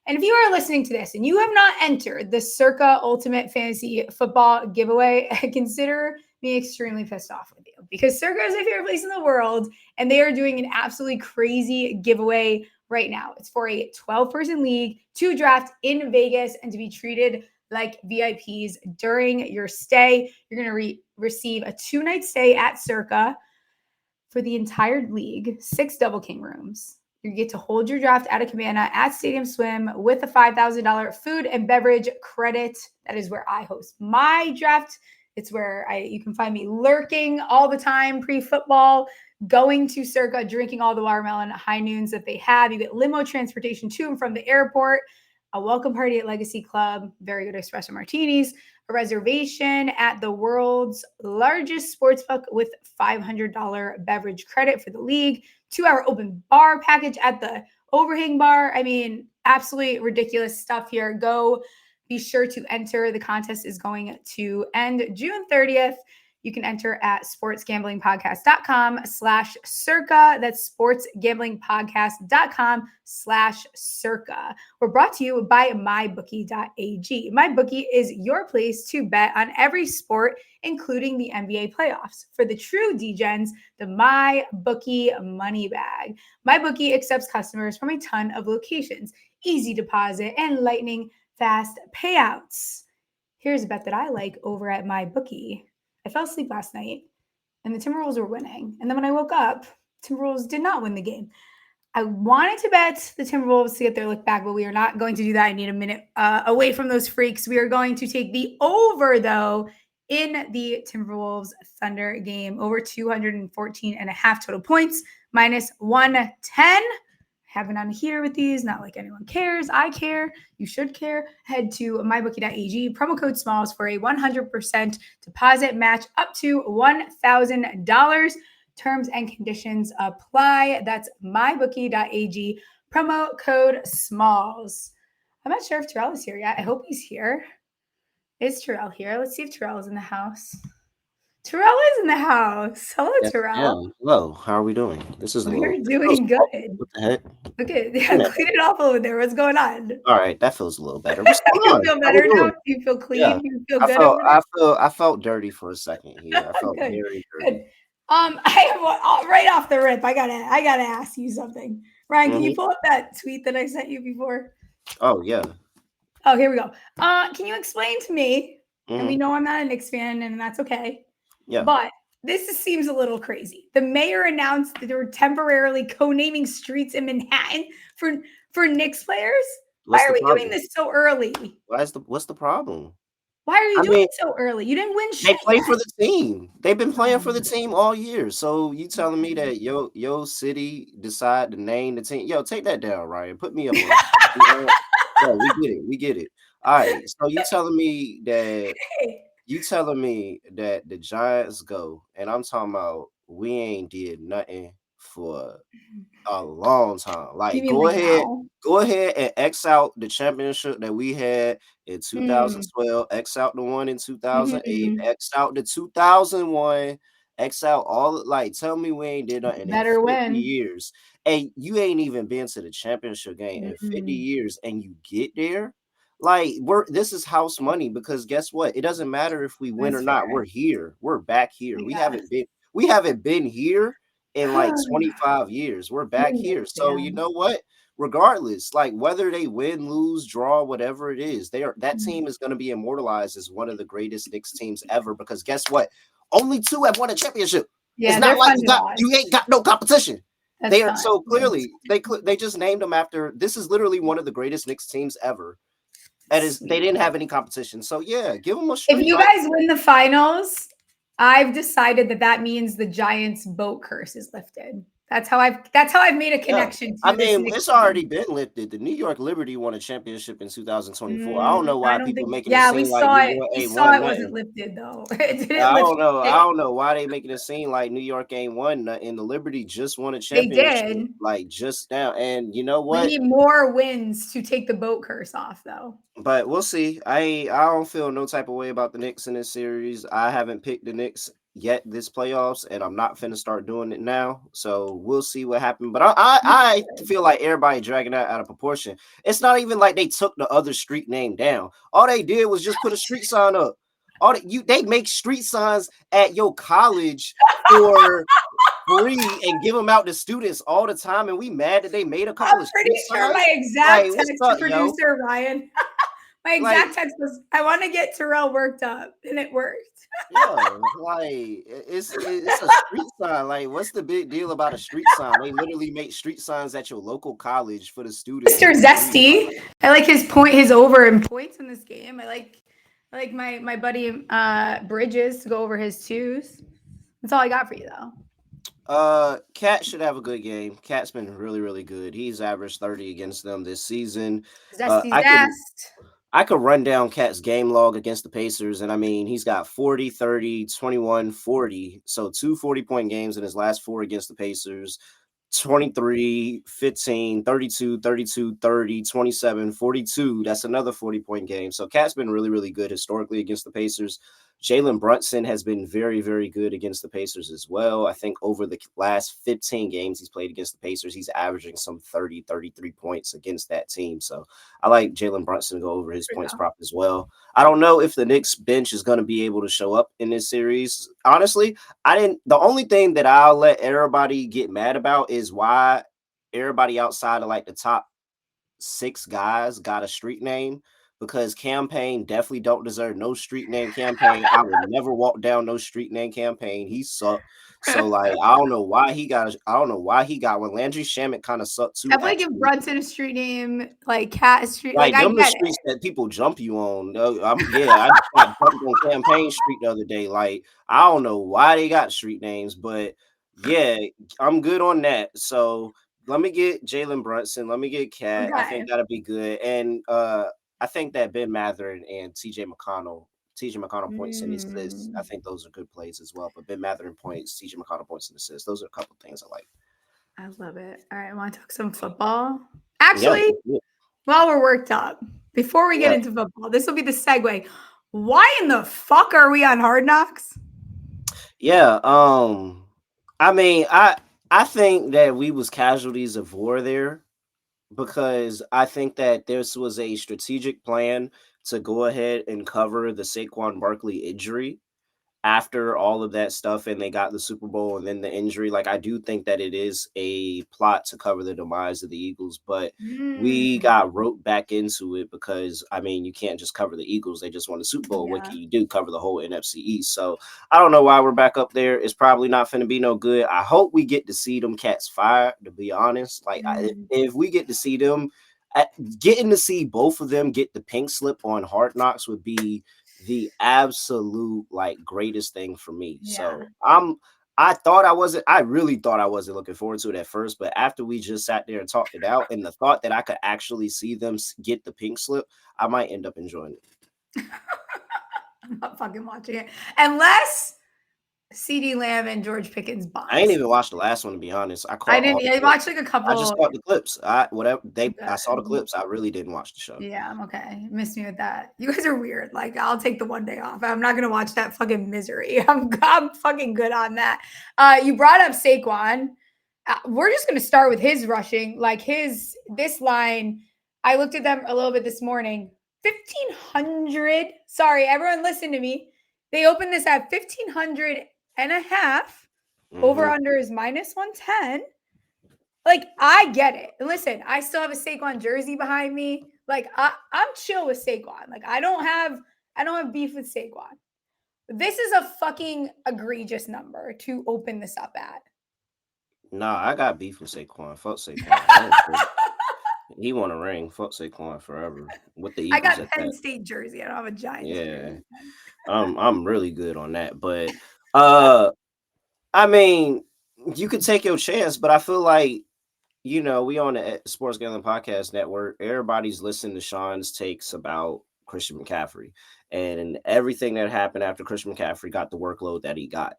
And if you are listening to this and you have not entered the Circa Ultimate Fantasy Football giveaway, consider me extremely pissed off with you because Circa is my favorite place in the world, and they are doing an absolutely crazy giveaway right now. It's for a 12-person league to draft in Vegas and to be treated like VIPs during your stay. You're going to receive a 2-night stay at Circa for the entire league, 6 Double King rooms. You get to hold your draft at a cabana at Stadium Swim with a $5,000 food and beverage credit. That is where I host my draft. It's where you can find me lurking all the time pre-football, going to Circa, drinking all the watermelon high noons that they have. You get limo transportation to and from the airport, a welcome party at Legacy Club, very good espresso martinis, a reservation at the world's largest sportsbook with $500 beverage credit for the league, 2-hour open bar package at the Overhang Bar. I mean, absolutely ridiculous stuff here. Go be sure to enter. The contest is going to end June 30th. You can enter at sportsgamblingpodcast.com/circa. That's sportsgamblingpodcast.com/circa. We're brought to you by mybookie.ag. MyBookie is your place to bet on every sport, including the NBA playoffs. For the true degens, the MyBookie money bag. MyBookie accepts customers from a ton of locations, easy deposit, and lightning fast payouts. Here's a bet that I like over at MyBookie. I fell asleep last night and the Timberwolves were winning. And then when I woke up, Timberwolves did not win the game. I wanted to bet the Timberwolves to get their look back, but we are not going to do that. I need a minute away from those freaks. We are going to take the over, though, in the Timberwolves Thunder game. Over 214.5 total points, minus 110. Having on a heater with these, not like anyone cares. I care. You should care. Head to mybookie.ag, promo code SMALLS for a 100% deposit match up to $1,000. Terms and conditions apply. That's mybookie.ag, promo code SMALLS. I'm not sure if Terrell is here yet. I hope he's here. Is Terrell here? Let's see if Terrell is in the house. Terrell is in the house. Hello, Terrell. Yeah. Hello. How are we doing? This is We're doing good. What the heck? Okay, clean it off over there. What's going on? All right, that feels a little better. You feel better now? You feel clean? Yeah. You feel good? I felt dirty for a second here. I felt very dirty. Good. I have right off the rip. I gotta ask you something, Ryan. Can you pull up that tweet that I sent you before? Oh yeah. Oh, here we go. Can you explain to me? And we know I'm not a Knicks fan, and that's okay. Yeah. But this seems a little crazy. The mayor announced that they were temporarily co-naming streets in Manhattan for Knicks players. Why are we doing this so early? What's the problem? Why are you doing it so early? You didn't win shit. They play for the team. They've been playing for the team all year. So you telling me that yo city decide to name the team? Yo, take that down, Ryan. Put me up on it. Yeah, we get it. All right. So you telling me that the Giants go, and I'm talking about we ain't did nothing for a long time. Like, go ahead and X out the championship that we had in 2012, X out the one in 2008, X out the 2001, X out all. Like, tell me we ain't did nothing in 50 years. And you ain't even been to the championship game in 50 years, and you get there. Like, this is house money, because guess what? It doesn't matter if we win or not. We're here. We're back here. Yeah. We haven't been here in like 25 years. We're back here. So you know what? Regardless, like whether they win, lose, draw, whatever it is, that team is going to be immortalized as one of the greatest Knicks teams ever, because guess what? Only 2 have won a championship. Yeah, it's not like you ain't got no competition. They are so clearly they just named them after. This is literally one of the greatest Knicks teams ever. They didn't have any competition. So yeah, give them a shot. If you guys win the finals, I've decided that means the Giants boat curse is lifted. That's how I've made a connection. I mean, it's already been lifted. The New York Liberty won a championship in 2024. I don't know why people making it seem like New York ain't won it wasn't lifted though. I don't know why they making it seem like New York ain't won nothing. The Liberty just won a championship. They did. Like just now. And you know what? We need more wins to take the boat curse off though. But we'll see. I don't feel no type of way about the Knicks in this series. I haven't picked the Knicks yet this playoffs, and I'm not finna start doing it now. So we'll see what happens. But I feel like everybody dragging that out of proportion. It's not even like they took the other street name down. All they did was just put a street sign up. They make street signs at your college for free and give them out to students all the time, and we mad that they made a couple of pretty street sure signs? my exact Like, text to producer Ryan. My exact text was, "I want to get Terrell worked up," and it worked. Yeah, like it's a street sign. Like, what's the big deal about a street sign? They literally make street signs at your local college for the students. Mr. Zesty. I like his over in points in this game. I like my buddy Bridges to go over his twos. That's all I got for you though. Cat should have a good game. Cat's been really, really good. He's averaged 30 against them this season. I could run down Cat's game log against the Pacers, and I mean, he's got 40, 30, 21, 40. So 2 40-point games in his last 4 against the Pacers. 23, 15, 32, 32, 30, 27, 42. That's another 40-point game. So Cat's been really, really good historically against the Pacers. Jalen Brunson has been very, very good against the Pacers as well. I think over the last 15 games he's played against the Pacers, he's averaging some 30, 33 points against that team. So I like Jalen Brunson to go over his points prop as well. I don't know if the Knicks bench is going to be able to show up in this series. Honestly, the only thing that I'll let everybody get mad about is why everybody outside of like the top 6 guys got a street name. Because Campaign definitely don't deserve no street name. Campaign. I would never walk down no street name Campaign. He sucked. So like I don't know why he got one. Landry Shamet kind of sucked too. I feel like if Brunson a street name, like Cat a street, like them I the streets that people jump you on. I just got jumped on Campaign Street the other day. Like I don't know why they got street names, but yeah, I'm good on that. So let me get Jalen Brunson. Let me get Cat. Okay. I think that'll be good. And I think that Ben Mathurin and TJ McConnell points and assists. I think those are good plays as well. But Ben Mathurin points, TJ McConnell points and assists. Those are a couple things I like. I love it. All right, I want to talk some football. Actually, while we're worked up, before we get into football, this will be the segue. Why in the fuck are we on Hard Knocks? Yeah, I mean, I think that we was casualties of war there. Because I think that this was a strategic plan to go ahead and cover the Saquon Barkley injury after all of that stuff, and they got the Super Bowl and then the injury. Like, I do think that it is a plot to cover the demise of the Eagles, but we got roped back into it because, I mean, you can't just cover the Eagles. They just won the Super Bowl. What can you do? Cover the whole NFC East. So I don't know why we're back up there. It's probably not going to be no good. I hope we get to see them cats fired, to be honest. Like, if we get to see them, getting to see both of them get the pink slip on Hard Knocks would be the absolute like greatest thing for me. So I really thought I wasn't looking forward to it at first, but after we just sat there and talked it out, and the thought that I could actually see them get the pink slip, I might end up enjoying it. I'm not fucking watching it unless CeeDee Lamb and George Pickens bonds. I ain't even watched the last one, to be honest. I watched like a couple. I just caught the clips. I saw the clips. I really didn't watch the show. Yeah, I'm okay. Miss me with that. You guys are weird. Like, I'll take the one day off. I'm not gonna watch that fucking misery. I'm fucking good on that. You brought up Saquon. We're just gonna start with his rushing. Like this line. I looked at them a little bit this morning. 1,500. Sorry, everyone, listen to me. They opened this at 1,500 and a half. Over under is -110. Like, I get it. And listen, I still have a Saquon jersey behind me. Like, I'm chill with Saquon. Like, I don't have beef with Saquon. This is a fucking egregious number to open this up at. Nah, I got beef with Saquon. Fuck Saquon. He won a ring. Fuck Saquon forever. With the Eagles, I got Penn State jersey. I don't have a Giants jersey. I'm really good on that. But I mean, you could take your chance, but I feel like, you know, we on the Sports Gambling Podcast Network. Everybody's listening to Sean's takes about Christian McCaffrey and everything that happened after Christian McCaffrey got the workload that he got.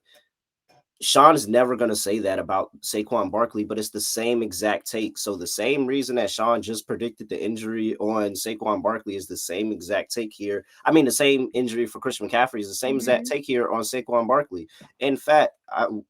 Sean is never going to say that about Saquon Barkley, but it's the same exact take. So the same reason that Sean just predicted the injury on Saquon Barkley is the same exact take here. I mean, the same injury for Christian McCaffrey is the same exact take here on Saquon Barkley. In fact,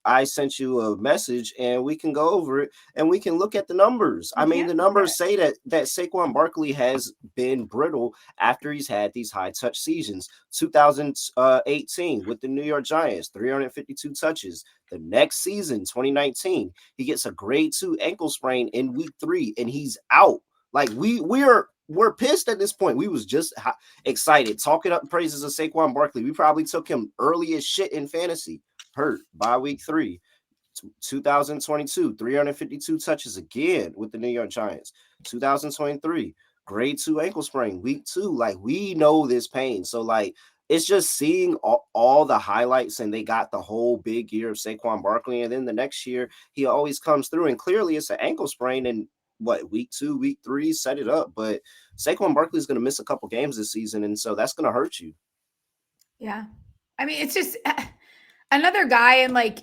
I sent you a message and we can go over it and we can look at the numbers. I mean, the numbers say that Saquon Barkley has been brittle after he's had these high touch seasons. 2018 with the New York Giants, 352 touches. The next season, 2019, he gets a grade 2 ankle sprain in week 3 and he's out. Like we're pissed at this point. We was just excited, talking up praises of Saquon Barkley. We probably took him early as shit in fantasy. Hurt by week 3. 2022, 352 touches again with the New York Giants. 2023, grade 2 ankle sprain, week 2. Like, we know this pain. So, like, it's just seeing all the highlights, and they got the whole big year of Saquon Barkley. And then the next year, he always comes through. And clearly, it's an ankle sprain. And week 2, week 3, set it up. But Saquon Barkley is going to miss a couple games this season. And so that's going to hurt you. Yeah. I mean, it's just another guy. And like,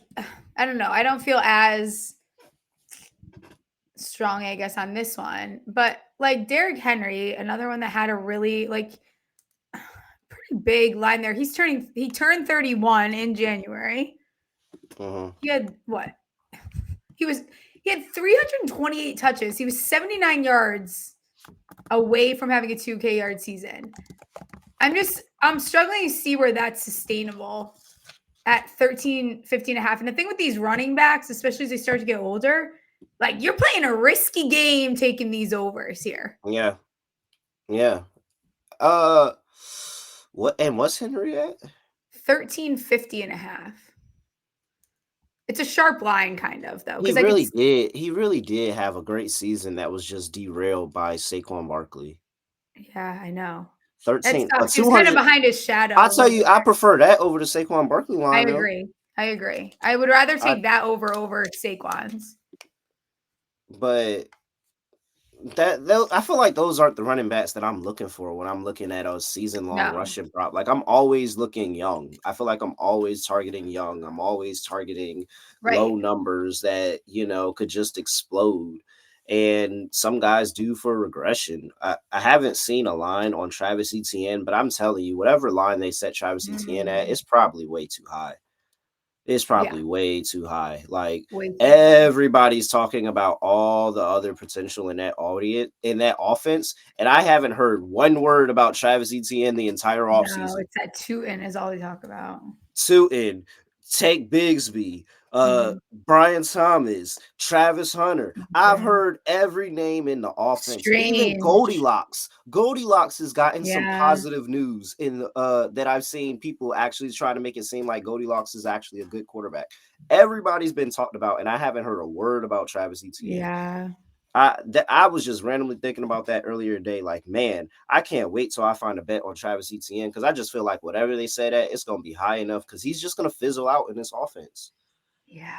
I don't know. I don't feel as strong, I guess, on this one. But like Derrick Henry, another one that had a really like pretty big line there. He turned 31 in January. He had what? He had 328 touches. He was 79 yards away from having a 2K yard season. I'm struggling to see where that's sustainable at 13, 15 and a half. And the thing with these running backs, especially as they start to get older, like you're playing a risky game taking these overs here. Yeah. What's Henry at? 1350 and a half. It's a sharp line, kind of, though. He really did have a great season that was just derailed by Saquon Barkley. Yeah, I know. 13. He's kind of behind his shadow. I'll tell you, I prefer that over the Saquon Barkley line. I agree. I would rather take that over Saquon's. But I feel like those aren't the running backs that I'm looking for when I'm looking at a season-long rushing prop. Like, I'm always looking young. I feel like I'm always targeting young. I'm always targeting low numbers that, could just explode. And some guys do for regression. I haven't seen a line on Travis Etienne, but I'm telling you, whatever line they set Travis Etienne at, it's probably way too high. It's probably way too high. Like, everybody's talking about all the other potential in that audience, in that offense, and I haven't heard one word about Travis Etienne the entire offseason. No, it's that Tootin is all they talk about. Tootin, Take Bigsby, Brian Thomas, Travis Hunter. I've heard every name in the offense. Even Goldilocks. Goldilocks has gotten some positive news in that I've seen people actually try to make it seem like Goldilocks is actually a good quarterback. Everybody's been talked about, and I haven't heard a word about Travis Etienne. Yeah. I was just randomly thinking about that earlier today. Like, man, I can't wait till I find a bet on Travis Etienne, because I just feel like whatever they say that, it's going to be high enough, because he's just going to fizzle out in this offense. Yeah.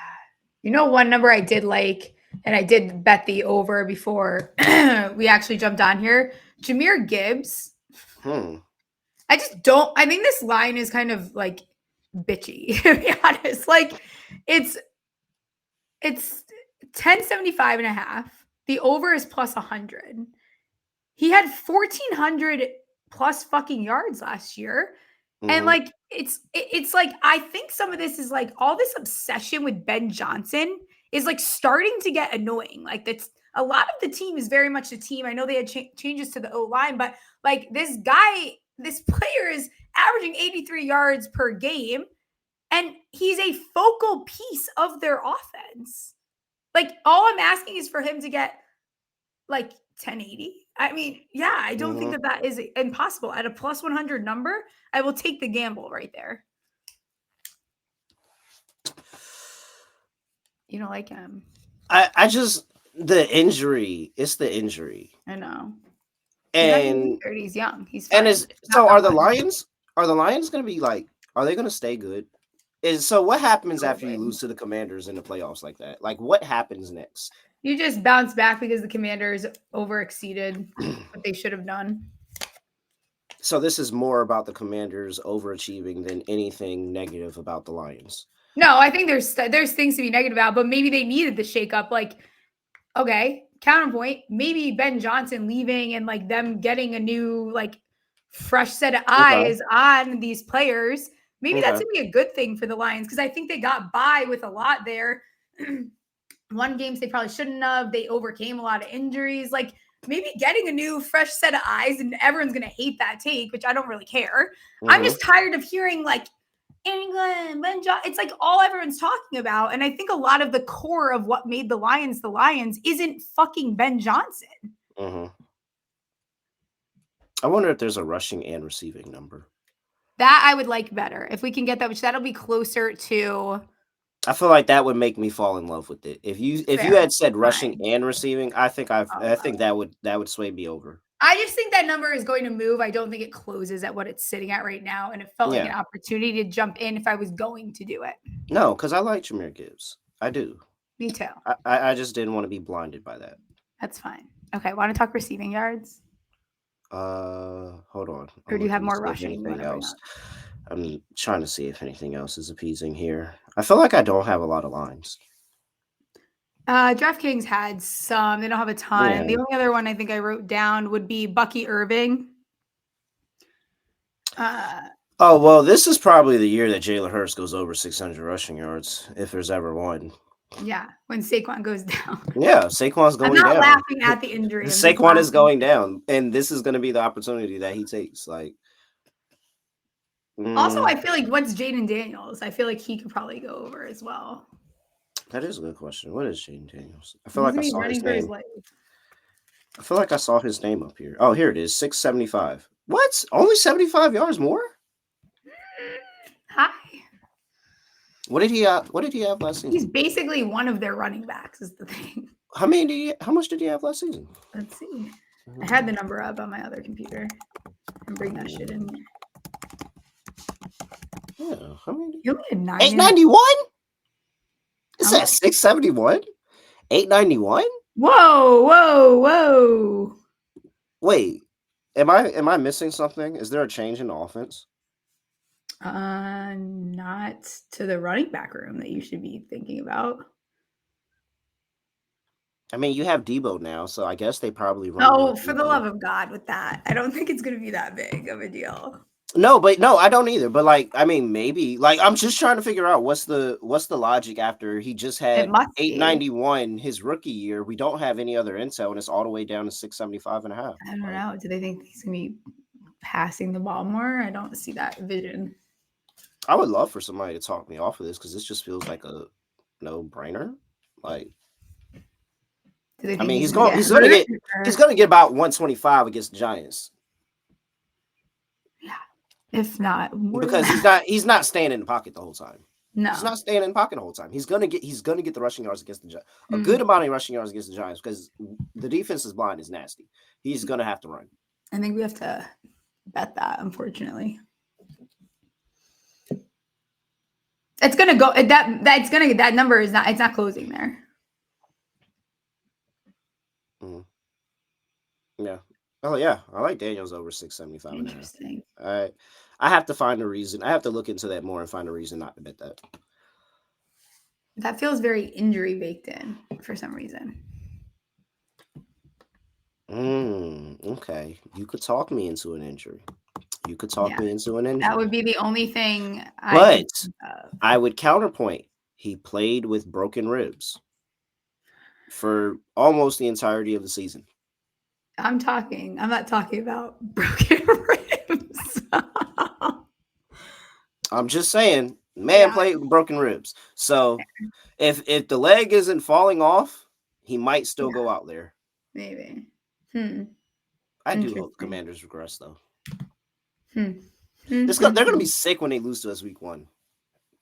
One number I did like, and I did bet the over before we actually jumped on here, Jahmyr Gibbs. I think this line is kind of like bitchy, to be honest. Like, it's 1075 and a half. The over is plus 100. He had 1,400 plus fucking yards last year. And like, it's like, I think some of this is like all this obsession with Ben Johnson is like starting to get annoying. Like, that's a lot of the team is very much the team. I know they had changes to the O-line, but like this player is averaging 83 yards per game, and he's a focal piece of their offense. Like, all I'm asking is for him to get like 1080. I mean, I don't think that is impossible. At a plus 100 number, I will take the gamble right there. You don't like him. I just, the injury. It's the injury. I know. And he's young. He's fine. And are the Lions going to be like, are they going to stay good? So what happens after you lose to the Commanders in the playoffs like that? Like, what happens next? You just bounce back because the Commanders overexceeded what they should have done. So this is more about the Commanders overachieving than anything negative about the Lions. No, I think there's things to be negative about, but maybe they needed the shakeup. Like, okay, counterpoint, maybe Ben Johnson leaving and like them getting a new, like, fresh set of eyes on these players Maybe that's going to be a good thing for the Lions because I think they got by with a lot there. Won games they probably shouldn't have. They overcame a lot of injuries. Like maybe getting a new fresh set of eyes, and everyone's going to hate that take, which I don't really care. I'm just tired of hearing like England, Ben Johnson. It's like all everyone's talking about. And I think a lot of the core of what made the Lions isn't fucking Ben Johnson. I wonder if there's a rushing and receiving number. That I would like better. If we can get that, which that'll be closer to. I feel like that would make me fall in love with it. If you had said rushing and receiving, I think that would sway me over. I just think that number is going to move. I don't think it closes at what it's sitting at right now. And it felt like an opportunity to jump in if I was going to do it. No, because I like Jahmyr Gibbs. I do. Me too. I just didn't want to be blinded by that. That's fine. Okay. Want to talk receiving yards? Hold on. Or do you have more rushing? Anything else? I'm trying to see if anything else is appeasing here. I feel like I don't have a lot of lines. DraftKings had some. They don't have a ton. Yeah. The only other one I think I wrote down would be Bucky Irving. Well, this is probably the year that Jalen Hurts goes over 600 rushing yards, if there's ever one. Yeah, when Saquon goes down. Yeah, Saquon's going down. I'm not laughing at the injury. Saquon is going down, and this is going to be the opportunity that he takes. Like, also, I feel like what's Jaden Daniels? I feel like he could probably go over as well. That is a good question. What is Jaden Daniels? I feel like I saw his name. I feel like I saw his name up here. Oh, here it is. 675. What? Only 75 yards more? Hi. What did he have last season? He's basically one of their running backs is the thing. How much did he have last season? Let's see. I had the number up on my other computer. And bring that shit in here. Yeah. How many? You only had 9. 891? Is that 671? 891? Whoa. Wait. Am I missing something? Is there a change in the offense? Not to the running back room that you should be thinking about. I mean, you have Debo now, so I guess they probably run. No, for the love of God, with that, I don't think it's going to be that big of a deal. No, I don't either. But like, I mean, maybe like I'm just trying to figure out what's the logic after he just had 891 his rookie year. We don't have any other intel, and it's all the way down to 675 and a half. I don't know. Do they think he's going to be passing the ball more? I don't see that vision. I would love for somebody to talk me off of this because this just feels like a no-brainer. Like, I mean, he's gonna get about 125 against the Giants. Yeah, if not more because he's not staying in the pocket the whole time. No, he's not staying in the pocket the whole time. He's gonna get the rushing yards against the Giants. A good amount of rushing yards against the Giants because the defense's line is nasty. He's gonna have to run. I think we have to bet that, unfortunately. It's gonna go that number is not closing there. Yeah. Oh yeah. I like Daniels over 675. Interesting. All right. I have to find a reason. I have to look into that more and find a reason not to bet that. That feels very injury baked in for some reason. Okay. You could talk me into an injury. That would be the only thing. I would counterpoint. He played with broken ribs for almost the entirety of the season. I'm not talking about broken ribs. I'm just saying, played with broken ribs. So if the leg isn't falling off, he might still go out there. Maybe. I do hope the Commanders regress though. They're going to be sick when they lose to us week 1.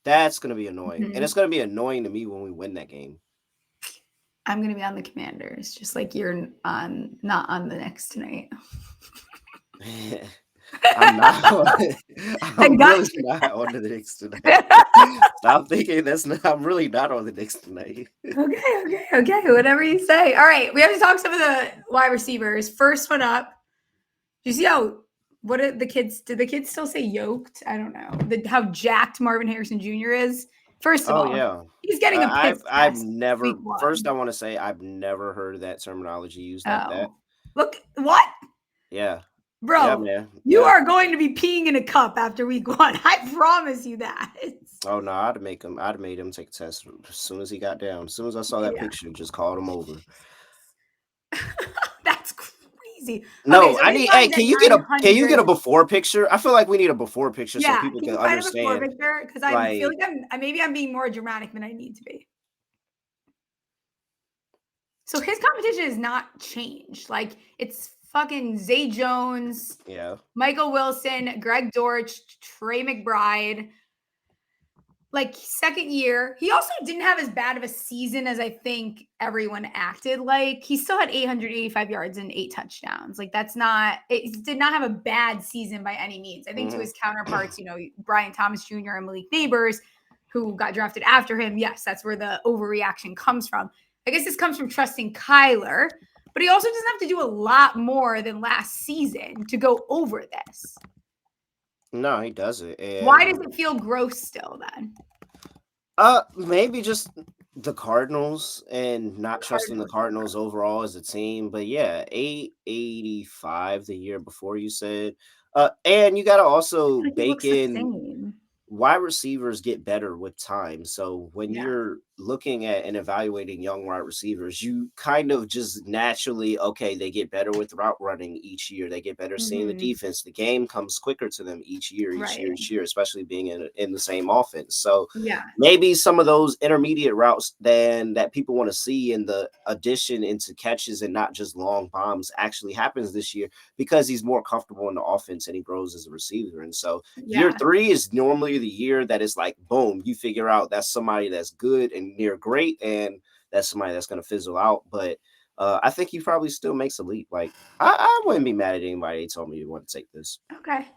That's going to be annoying. And it's going to be annoying to me when we win that game. I'm going to be on the Commanders, just like you're not on the Knicks tonight. I'm really not on the Knicks tonight. Stop thinking I'm really not on the Knicks tonight. Okay. Whatever you say. All right. We have to talk some of the wide receivers. First one up. Do you see what did the kids still say yoked? I don't know. How jacked Marvin Harrison Jr. is. First of all, he's getting a piss. I want to say I've never heard that terminology used like that. Look, what? Yeah. Bro, yeah, man. You are going to be peeing in a cup after week 1. I promise you that. Oh no, I'd have made him take a test as soon as he got down. As soon as I saw that picture, just called him over. That's crazy. No, so I need. Hey, can you get a before picture? I feel like we need a before picture so people can understand. Because I feel like I'm being more dramatic than I need to be. So his competition has not changed. Like it's fucking Zay Jones, Michael Wilson, Greg Dortch, Trey McBride. Like second year, he also didn't have as bad of a season as I think everyone acted like. He still had 885 yards and 8 touchdowns. Like it did not have a bad season by any means. I think to his counterparts, Brian Thomas Jr. and Malik Nabers, who got drafted after him. Yes, that's where the overreaction comes from. I guess this comes from trusting Kyler, but he also doesn't have to do a lot more than last season to go over this. No, he doesn't. And why does it feel gross still then? Maybe just the Cardinals and not trusting the Cardinals overall as a team. But yeah, 885 the year before you said. And you got to also bake in wide receivers get better with time. So when you're looking at and evaluating young wide receivers, you kind of just naturally, they get better with route running each year. They get better seeing the defense. The game comes quicker to them each year, especially being in the same offense. So maybe some of those intermediate routes that people want to see in the addition into catches and not just long bombs actually happens this year because he's more comfortable in the offense and he grows as a receiver. And so year 3 is normally the year that is like, boom, you figure out that's somebody that's good and near great, and that's somebody that's going to fizzle out. But I think he probably still makes a leap. Like, I wouldn't be mad at anybody who told me you want to take this. Okay.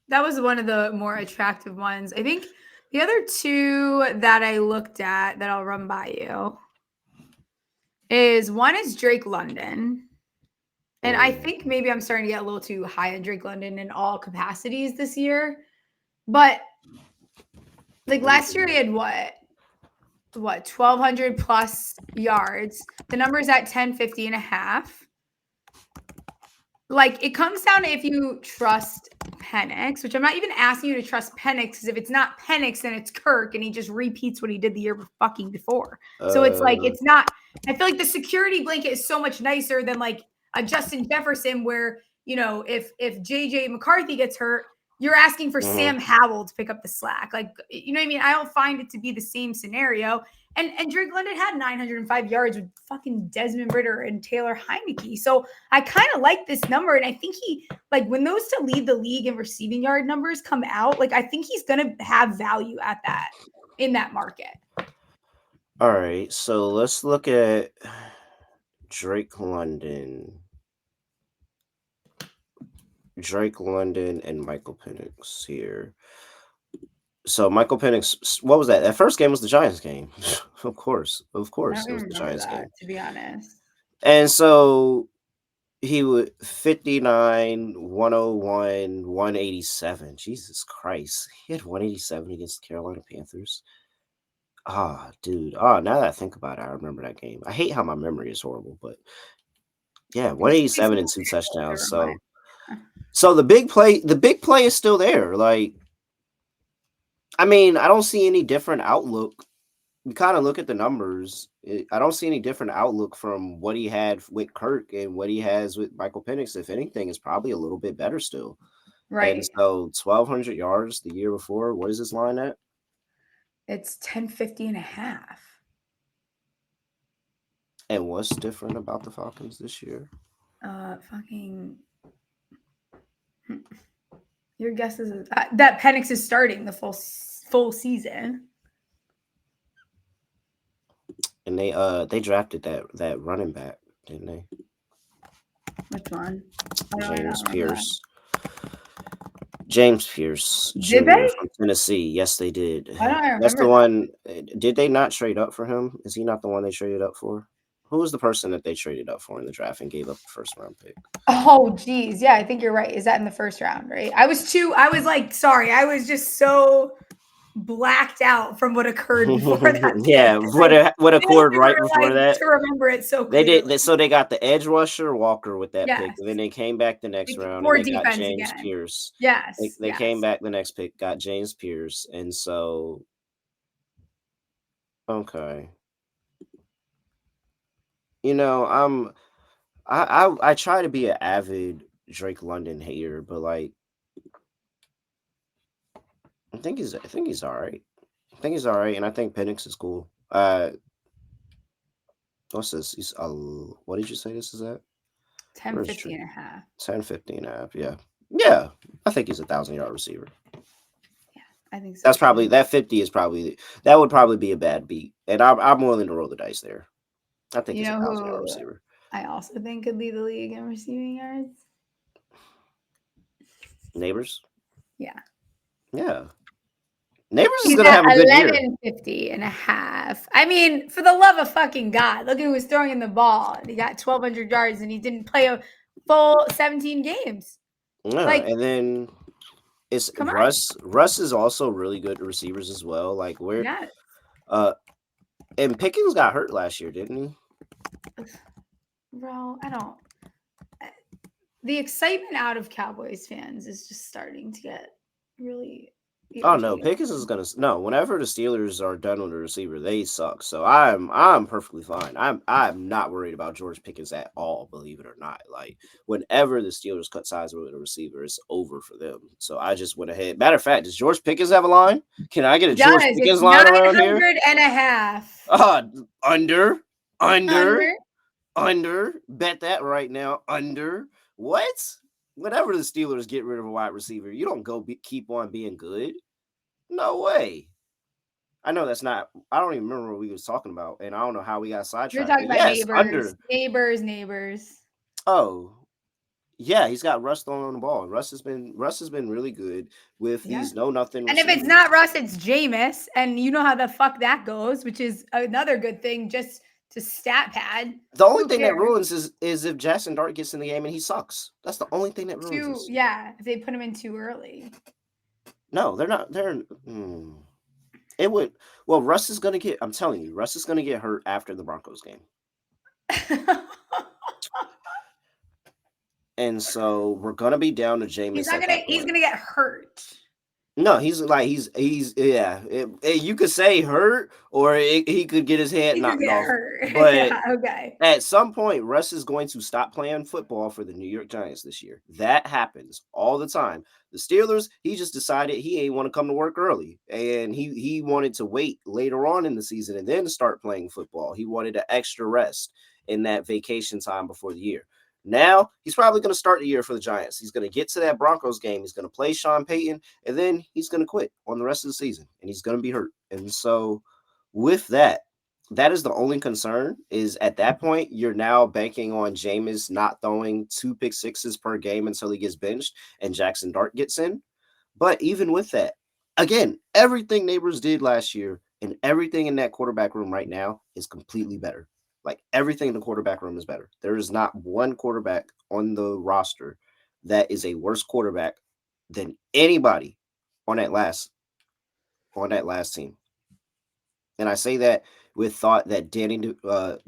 That was one of the more attractive ones. I think the other 2 that I looked at that I'll run by you is one is Drake London. And I think maybe I'm starting to get a little too high on Drake London in all capacities this year. But like last year he had what 1,200 plus yards. The number's at 1050 and a half. Like it comes down to if you trust Penix, which I'm not even asking you to trust Penix, because if it's not Penix, then it's Kirk, and he just repeats what he did the year fucking before. So it's like it's not. I feel like the security blanket is so much nicer than like a Justin Jefferson, where if JJ McCarthy gets hurt, you're asking for Sam Howell to pick up the slack. Like, you know what I mean? I don't find it to be the same scenario. And Drake London had 905 yards with fucking Desmond Ridder and Taylor Heineke. So I kind of like this number. And I think he, like, when those to lead the league in receiving yard numbers come out, like, I think he's going to have value in that market. All right. So let's look at Drake London and Michael Penix here. So Michael Penix, what was that? That first game was the Giants game. Of course, it was the Giants game. To be honest. And so he would 59, 101, 187. Jesus Christ. He had 187 against the Carolina Panthers. Dude. Now that I think about it, I remember that game. I hate how my memory is horrible, but yeah, 187 and 2 touchdowns. So the big play is still there. Like, I mean, I don't see any different outlook. You kind of look at the numbers. I don't see any different outlook from what he had with Kirk and what he has with Michael Penix. If anything, it's probably a little bit better still. Right. And so 1,200 yards the year before. What is this line at? It's 1050 and a half. And what's different about the Falcons this year? Your guess is that Penix is starting the full season. And they drafted that running back, didn't they? Which one? James Pierce Jr. from Tennessee. Yes, they did. I don't remember. That's the one. Did they not trade up for him? Is he not the one they traded up for? Who was the person that they traded up for in the draft and gave up the first round pick? Oh, geez. Yeah, I think you're right. Is that in the first round, right? I was just so blacked out from what occurred before that. Yeah, what occurred right before that. To remember it so They clearly. did. So they got the edge rusher Walker with that pick, Yes. and then they came back the next round More and they got defense James again. Pierce. Yes. They came back the next pick, got James Pierce, and so okay. You know, I try to be an avid Drake London hater, but like I think he's all right. I think he's all right, and I think Penix is cool. What's this? He's what did you say this is at? 10-50 and a half. 10-50 and a half, yeah. Yeah. I think he's a 1,000-yard receiver. Yeah, I think so. That's probably that 50 is probably that would probably be a bad beat. And I'm willing to roll the dice there. I think he's a 1,000-yard receiver. I also think could lead the league in receiving yards. Nabers? Yeah. Yeah. Nabers is gonna have a good year. 11-50 and a half. I mean, for the love of fucking God, look at who was throwing in the ball. He got 1,200 yards and he didn't play a full 17 games. Yeah, like, and then it's Russ. Russ is also really good at receivers as well. Like and Pickens got hurt last year, didn't he? Bro, I don't. The excitement out of Cowboys fans is just starting to get really. Oh no, Pickens is gonna whenever the Steelers are done with a receiver, they suck. So I'm perfectly fine. I'm not worried about George Pickens at all, believe it or not. Like whenever the Steelers cut size with a receiver, it's over for them. So I just went ahead. Matter of fact, does George Pickens have a line? Can I get a George Pickens line around here? 900 and a half. Under. Bet that right now. Under. What? Whenever the Steelers get rid of a wide receiver, you don't keep on being good. No way. I know that's not. I don't even remember what we was talking about, and I don't know how we got sidetracked. You're talking about neighbors. Oh, yeah, he's got Russ throwing on the ball. Russ has been really good with these nothing. And if it's not Russ, it's Jameis, and you know how the fuck that goes, which is another good thing. Just to stat pad. The only thing that ruins is if Jackson Dart gets in the game and he sucks. That's the only thing that ruins. If they put him in too early. No, they're not. It would. Well, Russ is going to get. I'm telling you, Russ is going to get hurt after the Broncos game. And so we're going to be down to Jameis. He's going to get hurt. No, he's yeah. You could say hurt, or he could get his head knocked off. Hurt. But okay. At some point, Russ is going to stop playing football for the New York Giants this year. That happens all the time. The Steelers, he just decided he ain't want to come to work early, and he wanted to wait later on in the season and then start playing football. He wanted an extra rest in that vacation time before the year. Now, he's probably going to start the year for the Giants. He's going to get to that Broncos game. He's going to play Sean Payton, and then he's going to quit on the rest of the season, and he's going to be hurt. And so with that is the only concern is at that point, you're now banking on Jameis not throwing 2 pick sixes per game until he gets benched and Jackson Dart gets in. But even with that, again, everything Nabers did last year and everything in that quarterback room right now is completely better. Like everything in the quarterback room is better. There is not one quarterback on the roster that is a worse quarterback than anybody on that last team. And I say that with thought that Danny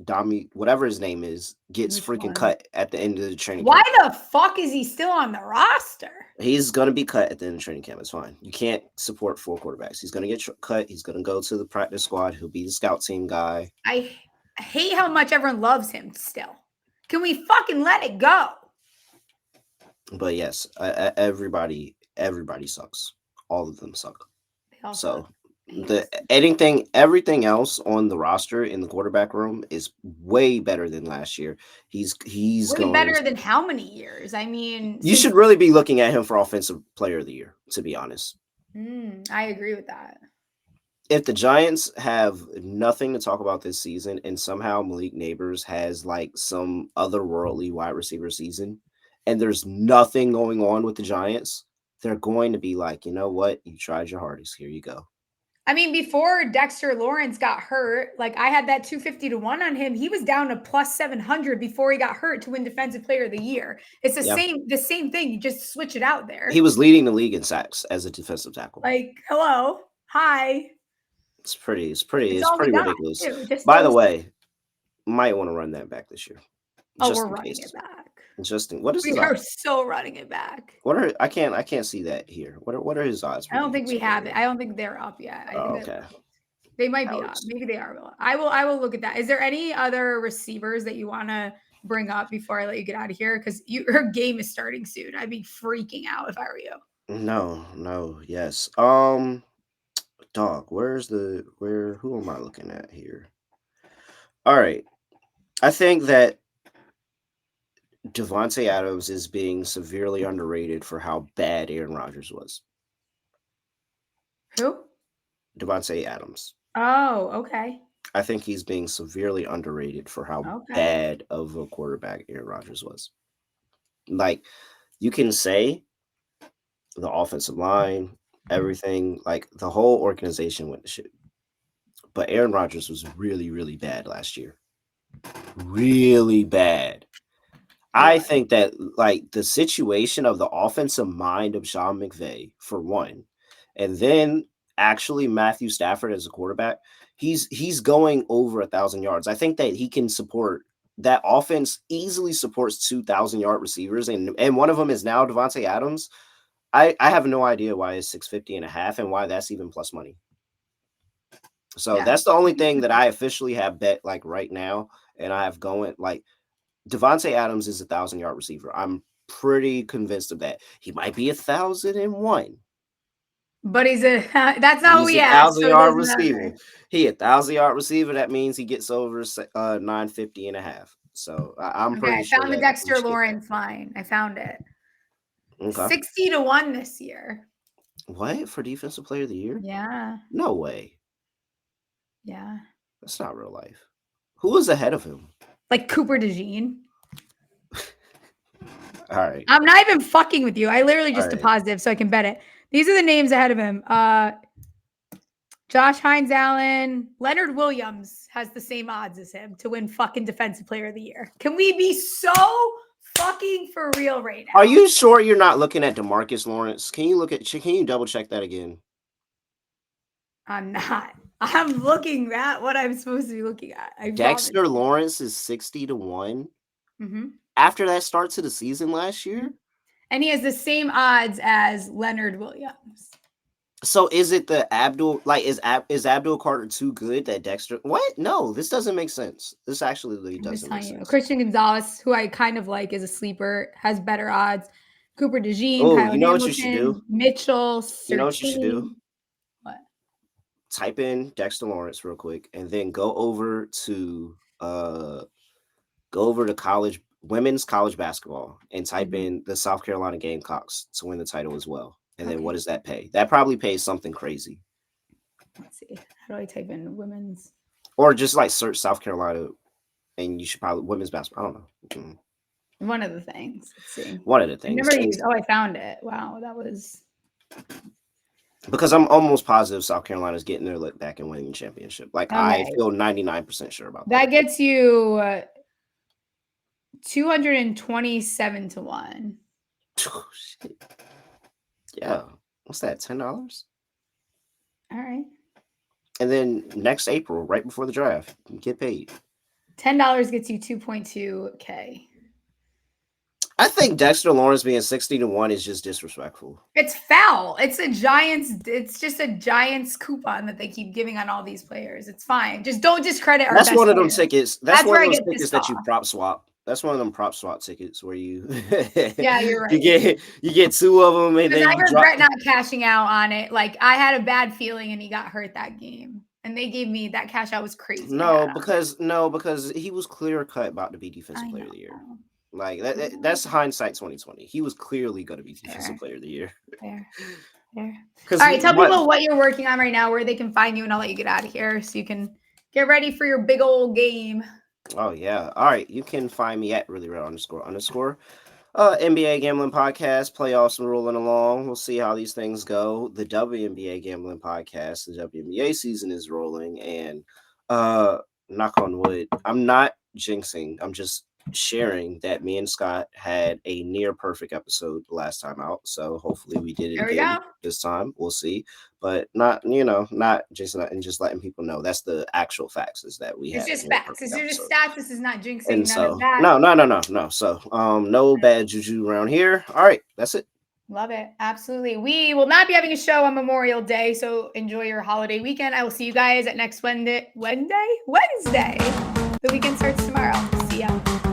Domi, whatever his name is, gets freaking cut at the end of the training camp. Why the fuck is he still on the roster? He's going to be cut at the end of training camp. It's fine. You can't support 4 quarterbacks. He's going to get cut. He's going to go to the practice squad. He'll be the scout team guy. I hate how much everyone loves him still. Can we fucking let it go? But yes, everybody sucks. All of them suck. So everything else on the roster in the quarterback room is way better than last year. He's way better than how many years? I mean, you should really be looking at him for Offensive Player of the Year, to be honest. I agree with that. If the Giants have nothing to talk about this season and somehow Malik Nabers has like some otherworldly wide receiver season and there's nothing going on with the Giants, they're going to be like, you know what? You tried your hardest. Here you go. I mean, before Dexter Lawrence got hurt, like I had that 250-1 on him. He was down to plus 700 before he got hurt to win Defensive Player of the Year. It's the same thing. You just switch it out there. He was leading the league in sacks as a defensive tackle. Like, hello. Hi. It's pretty ridiculous. Too. Just By the way, might want to run that back this year. We're running it back. What is we are so running it back. I can't see that here. What are his odds? I don't think we have it. I don't think they're up yet. I think okay. They might be up. Maybe they are. I will look at that. Is there any other receivers that you want to bring up before I let you get out of here? Because your game is starting soon. I'd be freaking out if I were you. No, yes. Dog, who am I looking at here? All right. I think that Davante Adams is being severely underrated for how bad Aaron Rodgers was. Who? Davante Adams. Oh, okay. I think he's being severely underrated for how bad of a quarterback Aaron Rodgers was. Like, you can say the offensive line, everything, like the whole organization went to shit. But Aaron Rodgers was really, really bad last year. Really bad. I think that like the situation of the offensive mind of Sean McVay, for one, and then actually Matthew Stafford as a quarterback, he's going over 1,000 yards. I think that he can support that offense easily supports 2,000-yard receivers, and one of them is now Davante Adams. I have no idea why it's 650.5 and why that's even plus money. So that's the only thing that I officially have bet like right now, and I have going like Davante Adams is 1,000-yard receiver. I'm pretty convinced of that. He might be 1,001. But that's not who we asked. 1,000-yard receiver. He 1,000-yard receiver. That means he gets over 950.5. So I'm pretty sure. I found the Dexter Lawrence line. I found it. Okay. 60-1 this year. What? For defensive player of the year? Yeah. No way. Yeah. That's not real life. Who was ahead of him? Like Cooper DeJean. All right. I'm not even fucking with you. I literally just deposited so I can bet it. These are the names ahead of him. Josh Hines Allen. Leonard Williams has the same odds as him to win fucking Defensive Player of the Year. Can we be so fucking for real right now? Are you sure you're not looking at DeMarcus Lawrence? Can you double check that again? I'm not. I'm looking at what I'm supposed to be looking at. Dexter Lawrence is 60-1. Mm-hmm. After that start to the season last year? And he has the same odds as Leonard Williams. So is it the Abdul, like, is Abdul Carter too good that Dexter? What? No, this doesn't make sense. This actually really doesn't make sense. Christian Gonzalez, who I kind of like, is a sleeper, has better odds. Cooper DeJean, Kyle you know Hamilton, what you should do? Mitchell, Sertini. You know what you should do? What? Type in Dexter Lawrence real quick, and then go over to women's college basketball, and type in the South Carolina Gamecocks to win the title as well. And then what does that pay? That probably pays something crazy. Let's see. How do I type in women's? Or just like search South Carolina, and you should probably women's basketball. I don't know. Mm-hmm. One of the things. Let's see. One of the things. I found it. Wow, that was. Because I'm almost positive South Carolina's getting their look back and winning the championship. Like I feel 99% sure about that. That gets you 227-1. Oh, shit. Yeah. What's that? $10? All right. And then next April, right before the draft, you get paid. $10 gets you 2.2K. I think Dexter Lawrence being 60-1 is just disrespectful. It's foul. It's just a Giants coupon that they keep giving on all these players. It's fine. Just don't discredit our That's one of them tickets. That's one of those tickets that you prop swap. That's one of them prop swap tickets where you yeah, you're right. you get two of them and then I regret not cashing out on it. Like I had a bad feeling and he got hurt that game. And they gave me that cash out was crazy. Because he was clear cut about to be defensive player of the year. Like that's hindsight 2020. He was clearly going to be defensive player of the year. Fair. All right, tell people what you're working on right now, where they can find you, and I'll let you get out of here so you can get ready for your big old game. Oh yeah. All right. You can find me at @reallyred__. NBA gambling podcast. Playoffs are rolling along. We'll see how these things go. The WNBA gambling podcast. The WNBA season is rolling, and knock on wood. I'm not jinxing. I'm just sharing that me and Scott had a near perfect episode last time out. So hopefully we did it There we again go. this time. We'll see, but not just letting people know that's the actual facts is that we It's had just a near facts. perfect It's just episode. stats. This is not jinxing And none so of that. no. So no bad juju around here. All right, that's it. Love it. Absolutely. We will not be having a show on Memorial Day, so enjoy your holiday weekend. I will see you guys at next Wednesday. The weekend starts tomorrow. See ya.